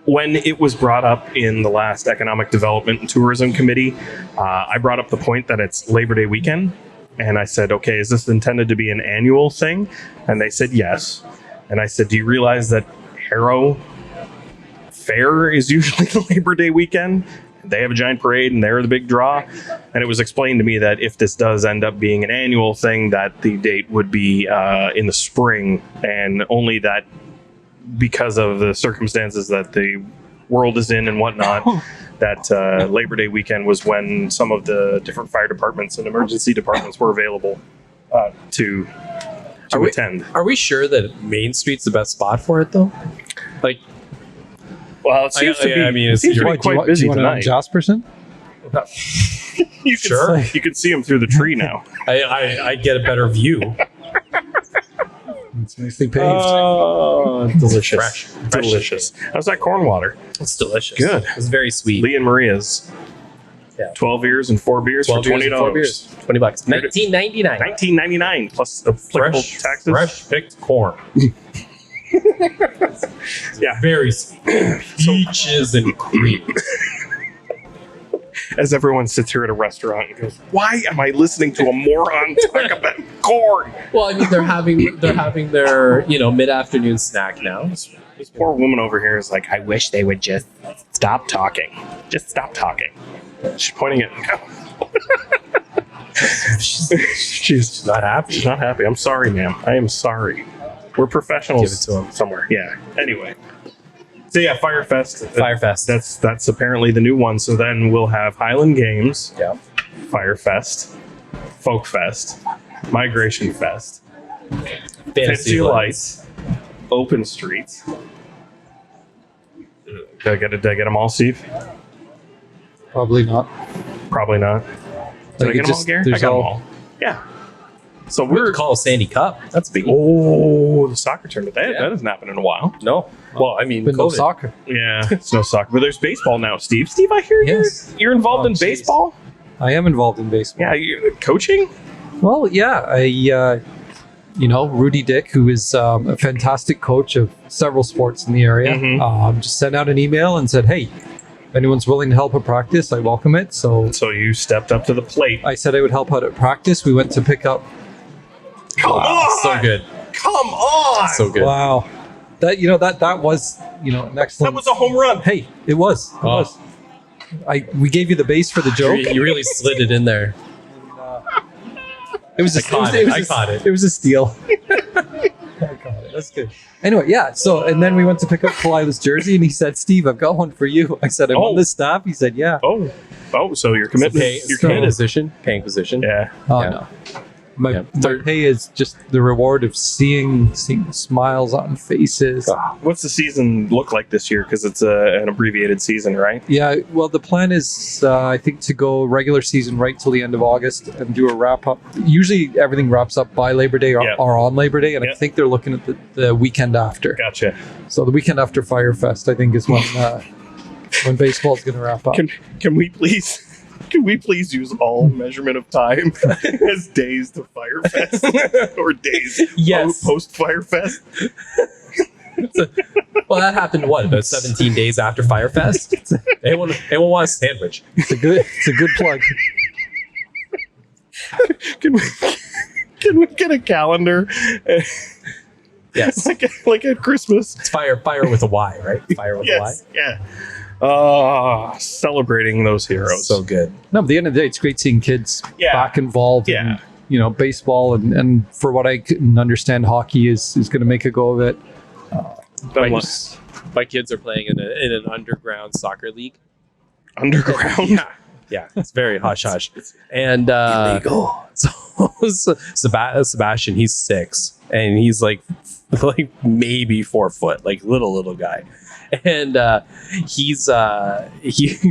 when it was brought up in the last Economic Development and Tourism Committee, I brought up the point that it's Labor Day weekend. And I said, okay, is this intended to be an annual thing? And they said yes. And I said, do you realize that Harrow Fair is usually the Labor Day weekend? They have a giant parade and they're the big draw. And it was explained to me that if this does end up being an annual thing, that the date would be in the spring, and only that because of the circumstances that the world is in and whatnot, that Labor Day weekend was when some of the different fire departments and emergency departments were available to attend. Are we sure that Main Street's the best spot for it though? Like, Well, it seems to be. I mean, it seems to be What, do you quite want- busy do you want it on tonight. Jasperson? You can, Sure. you can see them through the tree now. I get a better view. It's nicely paved. Oh, delicious. Fresh. Delicious. How's that corn water? It's delicious. Good. It's very sweet. Lee and Maria's. Yeah. 12 years and 4 beers for 12 beers and $20. 4 beers. $20. $19.99. $19.99 plus applicable taxes. Fresh picked corn. Yeah. Very sweet. Peaches and cream. as everyone sits here at a restaurant and goes, "Why am I listening to a moron talk about corn?" Well, I mean, they're having their mid-afternoon snack now. This poor woman over here is like, "I wish they would just stop talking. Just stop talking." She's pointing at me. She's not happy. She's not happy. I'm sorry, ma'am. I am sorry. We're professionals. Give it to him somewhere. Yeah. Anyway. So yeah, Firefest. Firefest. That's apparently the new one. So then we'll have Highland Games. Yeah. Firefest. Folk Fest. Migration Fest. Fantasy Lights. Open Streets. Did I get them all, Steve? Probably not. Probably not. Did I get them all, Gary? I got them all. Yeah. So We're call Sandy Cup. That's big. Oh, the soccer tournament. That hasn't happened in a while. No. Well, I mean, But no COVID. soccer. Yeah, it's no soccer. But there's baseball now, Steve. Steve, I hear Yes. you're involved Oh, in geez. baseball? I am involved in baseball. Yeah, you're coaching? Well, yeah. Rudy Dick, who is a fantastic coach of several sports in the area, Mhm. just sent out an email and said, hey, if anyone's willing to help at practice, I welcome it. So So you stepped up to the plate. I said I would help out at practice. We went to pick up. Come on! So good. Come on! So good. Wow. That was an excellent. That was a home run. Hey, it was. It Oh. was. We gave you the base for the joke. You really slid it in there. It was a, I caught it it. was I a- caught it. It was a steal. I caught it. That's good. Anyway, yeah. So, and then we went to pick up Kalila's jersey, and he said, "Steve, I've got one for you." I said, "I'm on the staff." He said, "Yeah." Oh, so your commitment. Your Paying commitment. position. Yeah. Oh Yeah. no. My Yeah. pay is just the reward of seeing smiles on faces. What's the season look like this year? Because it's an abbreviated season, right? Yeah, well, the plan is, I think, to go regular season right till the end of August and do a wrap up. Usually, everything wraps up by Labor Day Yeah. or on Labor Day, and Yeah. I think they're looking at the weekend after. Gotcha. So the weekend after Firefest, I think, is when baseball's going to wrap up. Can we please? Can we please use all measurement of time as days to Firefest or days Yes. post Firefest? Well, that happened about 17 days after Firefest. Anyone want a sandwich? It's a good plug. Can we get a calendar? Yes. like at Christmas. It's fire with a Y, right? Fire with Yes. Yeah. Celebrating those a Y. heroes. So good. No, but at the end of the day, it's great seeing kids Yeah. back involved Yeah. in baseball, and for what I can understand, hockey is going to make a go of it. My kids are playing in an underground soccer league. Underground. Yeah, it's very hush hush. And so Sebastian, he's 6, and he's like maybe 4 foot, like little guy. And he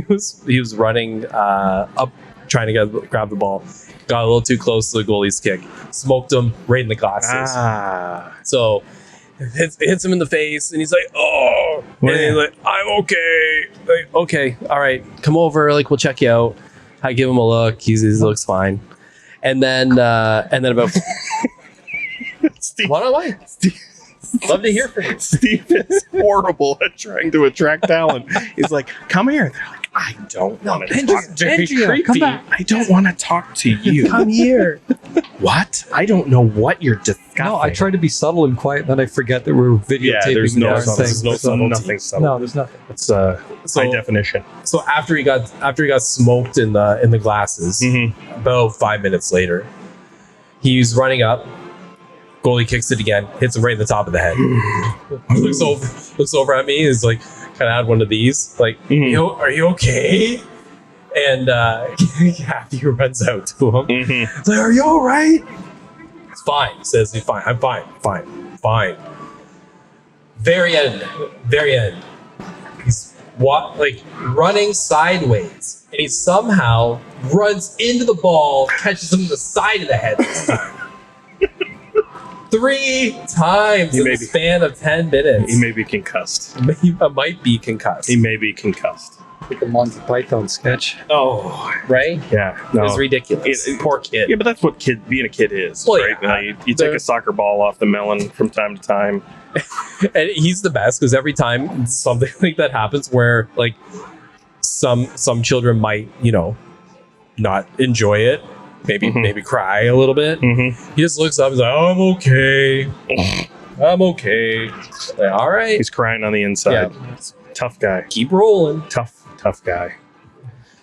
was running up, trying to grab the ball, got a little too close to the goalie's kick, smoked him right in the glasses. So it hits him in the face, and he's like, "Oh!" And he's like, "I'm okay." Like, okay, all right, come over. Like, we'll check you out. I give him a look. He looks fine. And then about Steve, what am I? Love to hear from you. Steve is horrible at trying to attract talent. He's like, "Come here." They're like, "I don't want to talk to you. Andrea, come back. I don't want to talk to you." Come here. What? I don't know what you're discussing. No, I try to be subtle and quiet, then I forget that we're videotaping Yeah, there's the no darn subtlety. thing. There's So- nothing subtle. No, there's nothing. It's high definition. So after he got smoked in the glasses, about 5 minutes later, he's running up. Goalie kicks it again, hits him right in the top of the head. looks over at me, is like, kind of had one of these, like, are you okay? And Kathy runs out to him. It's like, "Are you all right?" It's fine. He says, "He's fine. I'm fine. Very end. He's running sideways, and he somehow runs into the ball, catches him in the side of the head this time. 3 times in the span of 10 minutes. He may be concussed. He might be concussed. He may be concussed. Like a Monty Python sketch. Oh, Right? yeah. No. It's ridiculous. Poor kid. Yeah, but that's what being a kid is, Well, right? yeah. You take a soccer ball off the melon from time to time. And he's the best because every time something like that happens where some children might, not enjoy it. Maybe cry a little bit. He just looks up and is like, "Oh, I'm okay. I'm okay." Like, all right. He's crying on the inside. Yeah. Tough guy. Keep rolling. Tough guy.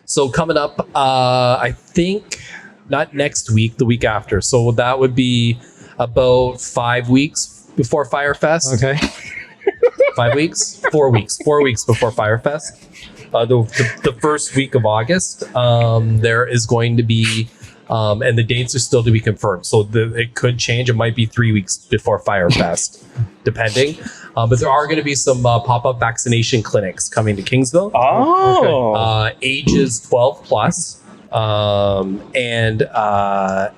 So coming up, I think not next week, the week after. So that would be about 5 weeks before Firefest. Okay. 5 weeks? 4 weeks. 4 weeks before Firefest. The first week of August, there is going to be, and the dates are still to be confirmed. So it could change. It might be 3 weeks before Firefest, depending. But there are going to be some pop-up vaccination clinics coming to Kingsville. Oh. Ages 12 plus. And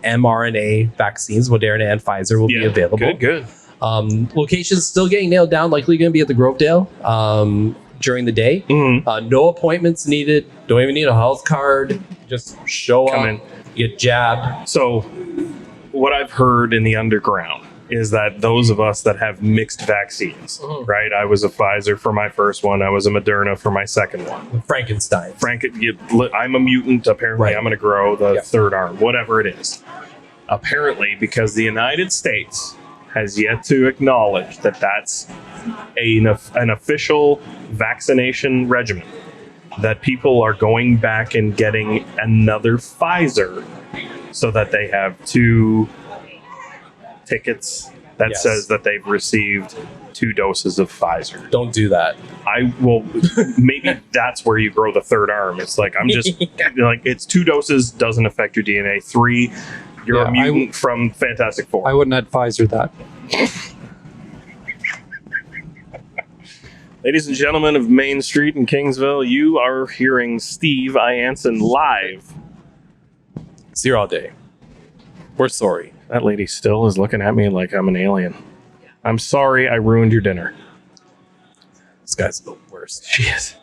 mRNA vaccines, Moderna and Pfizer, will be available. Good. Locations still getting nailed down. Likely going to be at the Grovedale during the day. No appointments needed. Don't even need a health card. Just show Come up, in. get jabbed. So, what I've heard in the underground is that those of us that have mixed vaccines, right? I was a Pfizer for my first one. I was a Moderna for my second one. Frankenstein. I'm a mutant. Apparently, Right. I'm going to grow the Yep. third arm, whatever it is. Apparently, because the United States has yet to acknowledge that that's an official vaccination regimen, that people are going back and getting another Pfizer so that they have 2 tickets that Yes. says that they've received 2 doses of Pfizer. Don't do that. I will. Maybe that's where you grow the third arm. It's like it's 2 doses, doesn't affect your DNA. 3, you're Yeah, a mutant from Fantastic Four. I wouldn't advise her that. Ladies and gentlemen of Main Street in Kingsville, you are hearing Steve Ianson live. See you all day. We're sorry. That lady still is looking at me like I'm an alien. I'm sorry I ruined your dinner. This guy's the worst. She is.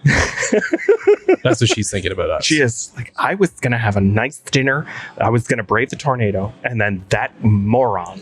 That's what she's thinking about us. She is. Like, I was going to have a nice dinner. I was going to brave the tornado. And then that moron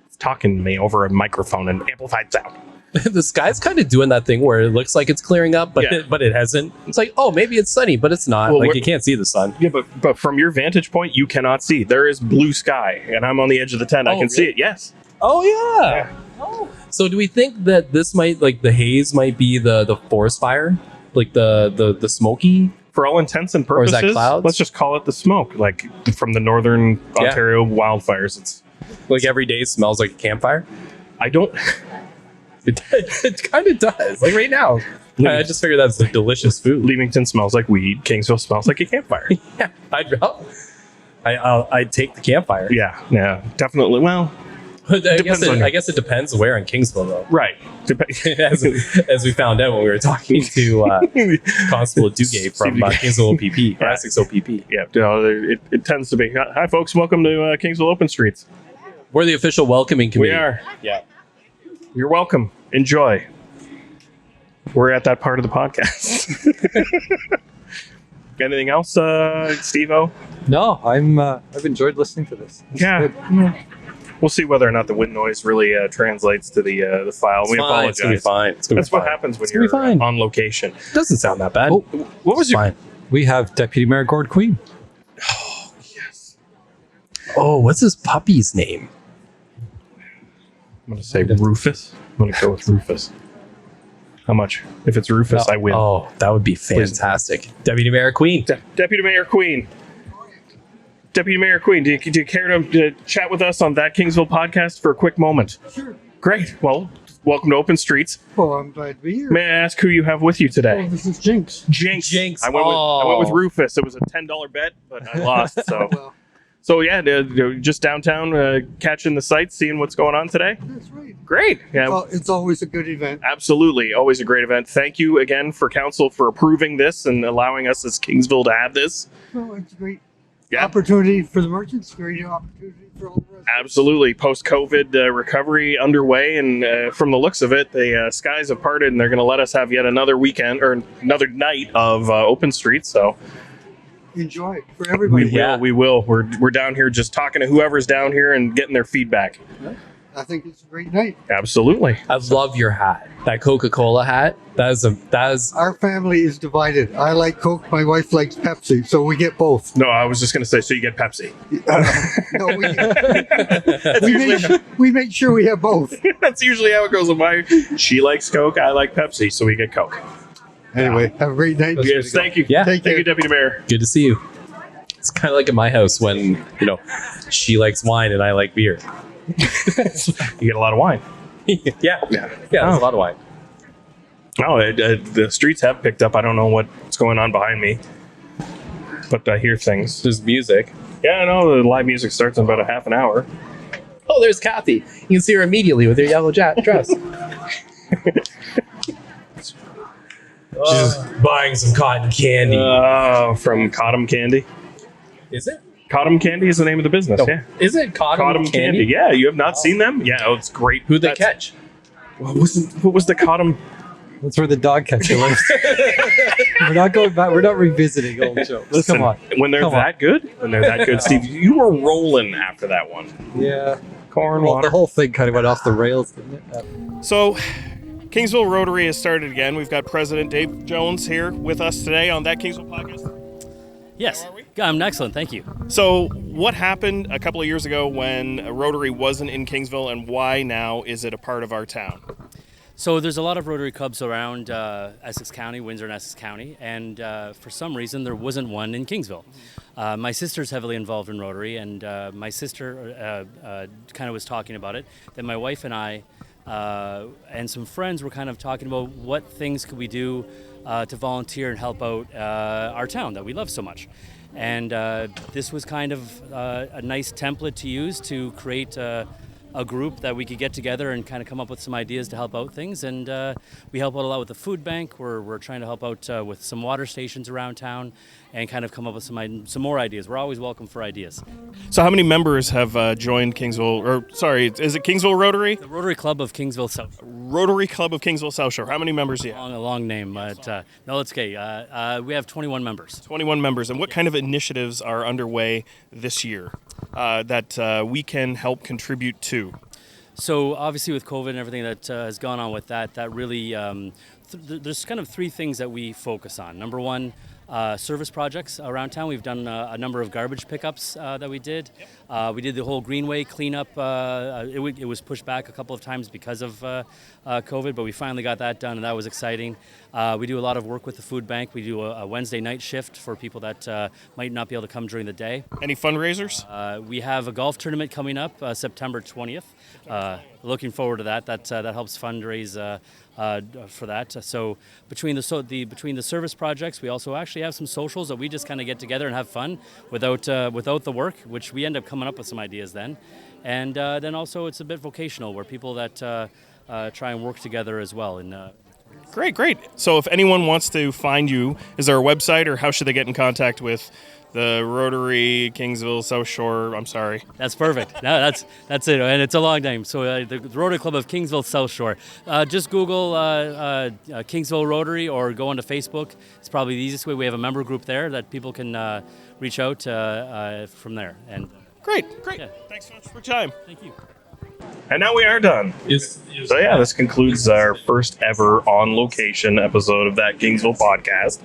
is talking to me over a microphone and amplified sound. The sky's kind of doing that thing where it looks like it's clearing up, but Yeah. it hasn't. It's like, oh, maybe it's sunny, but it's not. Well, Like we're- you can't see the sun. Yeah, but from your vantage point, you cannot see. There is blue sky, and I'm on the edge of the tent. I Oh, can see really? it. Yes. Oh yeah. Oh. So do we think that this might, like, the haze might be the forest fire, like the smoky? For all intents and Or is purposes, that clouds? let's just call it the smoke. Like from the northern Yeah. Ontario wildfires. It's. Like every day smells like a campfire. I don't. It kind of does. Like right now, I just figured that's a delicious food. Leamington smells like weed. Kingsville smells like a campfire. Yeah, I'd take the campfire. Yeah, definitely. Well, But I Depends guess it depends where in Kingsville though. right. as we found out when we were talking to Constable Dugay from Kingsville OPP, or Essex OPP. Yeah, it tends to be. Hi, folks. Welcome to Kingsville Open Streets. We're the official welcoming committee. We are. Yeah. You're welcome. Enjoy. We're at that part of the podcast. Anything else, Steve-O? No, I've enjoyed listening to this. It's Yeah. good. We'll see whether or not the wind noise really translates to the file. We apologize. It's gonna be fine. It's gonna That's be what fine. happens when It's gonna you're be fine. on location. It doesn't sound that bad. Oh, What was It's your? fine. we have Deputy Mayor Gord Queen. Yes. Oh, what's his puppy's name? I'm going to say Rufus. I'm going to go with Rufus. How much? If it's Rufus, I win. Oh, that would be fantastic. Deputy Mayor Queen. Deputy Mayor Queen. Deputy Mayor Queen, do you care to chat with us on That Kingsville Podcast for a quick moment? Sure. Great. Well, welcome to Open Streets. Oh, I'm glad to be here. May I ask who you have with you Oh, today? this is Jinx. Jinx. I went with Rufus. It was a $10 bet, but I lost. So, Well, yeah, just downtown, catching the sights, seeing what's going on today. that's right. Great. Yeah. Well, it's always a good event. Absolutely. Always a great event. Thank you again for council for approving this and allowing us as Kingsville to have this. Well, it's a great Yeah. opportunity for the merchants, great opportunity for all the rest. Absolutely. Post-COVID recovery underway, and from the looks of it, the skies have parted, and they're going to let us have yet another weekend or another night of Open Street. So Enjoy it for everybody. we will. We're down here just talking to whoever's down here and getting their feedback. I think it's a great night. Absolutely. I love your hat. That Coca-Cola hat. That is Our family is divided. I like Coke. My wife likes Pepsi, so we get both. No, I was just going to say, so you get Pepsi. No, we make sure we have both. That's usually how it goes with my. She likes Coke, I like Pepsi, so we get Coke. Anyway, have a great night. Yes, thank you. Yeah. Thank you, Deputy Mayor. good to see you. It's kind of like in my house when, she likes wine and I like beer. You get a lot of wine. Yeah, there's a lot of wine. Oh, the streets have picked up. I don't know what's going on behind me, but I hear things. There's music. Yeah, I know. The live music starts in about a half an hour. Oh, there's Kathy. You can see her immediately with her yellow dress. She's buying some cotton candy. From Cotton Candy. Is it? Cotton Candy is the name of the business. No. Yeah. Is it cotton candy? Yeah, you have not seen them? Yeah, it's great. Who'd they catch? What was the Cotton? That's where the dog catcher lives. We're not going back. We're not revisiting old jokes. Listen, Come on. when they're Come on. that good, Steve, you were rolling after that one. Yeah. Corn Well, water. the whole thing kind of went off the rails, didn't it? So, Kingsville Rotary has started again. We've got President Dave Jones here with us today on That Kingsville Podcast. Yes, How are we? I'm excellent. Thank you. So, what happened a couple of years ago when Rotary wasn't in Kingsville, and why now is it a part of our town? So there's a lot of Rotary clubs around Essex County, Windsor and Essex County, and for some reason there wasn't one in Kingsville. My sister's heavily involved in Rotary, and my sister kind of was talking about it, that my wife and I and some friends were kind of talking about what things could we do to volunteer and help out our town that we love so much. And this was kind of a nice template to use to create a group that we could get together and kind of come up with some ideas to help out things. And we help out a lot with the food bank. We're trying to help out with some water stations around town and kind of come up with some more ideas. We're always welcome for ideas. So, how many members have joined Kingsville? Or, sorry, is it Kingsville Rotary? The Rotary Club of Kingsville South. Rotary Club of Kingsville South Shore. How many members do you have? A long name, but no, it's okay. We have 21 members. 21 members. And what kind of initiatives are underway this year that we can help contribute to? So obviously with COVID and everything that has gone on with that really, there's kind of three things that we focus on. Number one, service projects around town. We've done a number of garbage pickups that we did. We did the whole Greenway cleanup. It was pushed back a couple of times because of COVID, but we finally got that done, and that was exciting. We do a lot of work with the food bank. We do a Wednesday night shift for people that might not be able to come during the day. Any fundraisers? We have a golf tournament coming up September 20th. Looking forward to that. That helps fundraise for that. So between the service projects, we also actually have some socials that we just kind of get together and have fun without the work, which we end up coming up with some ideas then. And then also it's a bit vocational, where people that try and work together as well. And Great. So if anyone wants to find you, is there a website, or how should they get in contact with the Rotary Kingsville South Shore? I'm sorry. That's perfect. No, that's it, and it's a long name. So the Rotary Club of Kingsville South Shore. Just Google Kingsville Rotary or go onto Facebook. It's probably the easiest way. We have a member group there that people can reach out from there. And Great. Yeah. Thanks so much for your time. thank you. And now we are done. So yeah, this concludes our first ever on location episode of That Kingsville Podcast.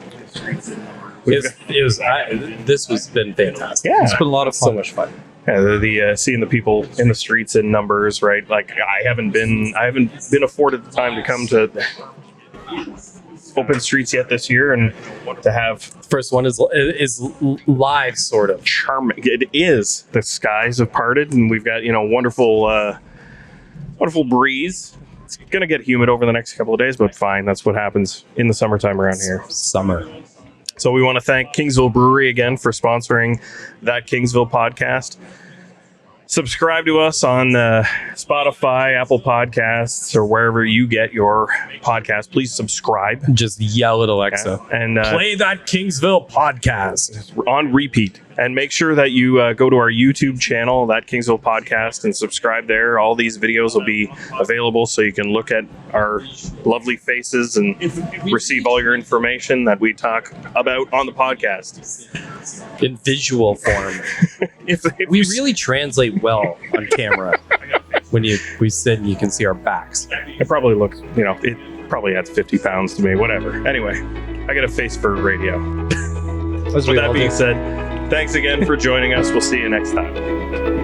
This has been fantastic. Yeah. It's been a lot of fun. So much fun. Yeah, the seeing the people in the streets in numbers, right? Like I haven't been afforded the time to come to Open Streets yet this year, and to have First one is live, sort of. charming. It is. The skies have parted, and we've got wonderful breeze. It's gonna get humid over the next couple of days, but fine. That's what happens in the summertime around here. Summer. So we want to thank Kingsville Brewery again for sponsoring That Kingsville Podcast. Subscribe to us on Spotify, Apple Podcasts, or wherever you get your podcast. Please subscribe. Just yell at Alexa. And Play That Kingsville Podcast. on repeat. And make sure that you go to our YouTube channel, That Kingsville Podcast, and subscribe there. All these videos will be available so you can look at our lovely faces and receive all your information that we talk about on the podcast. In visual form. If We you- really translate well on camera. when we sit and you can see our backs. It probably looks, it probably adds 50 pounds to me, whatever. Anyway, I got a face for radio. With that being said, thanks again for joining us. We'll see you next time.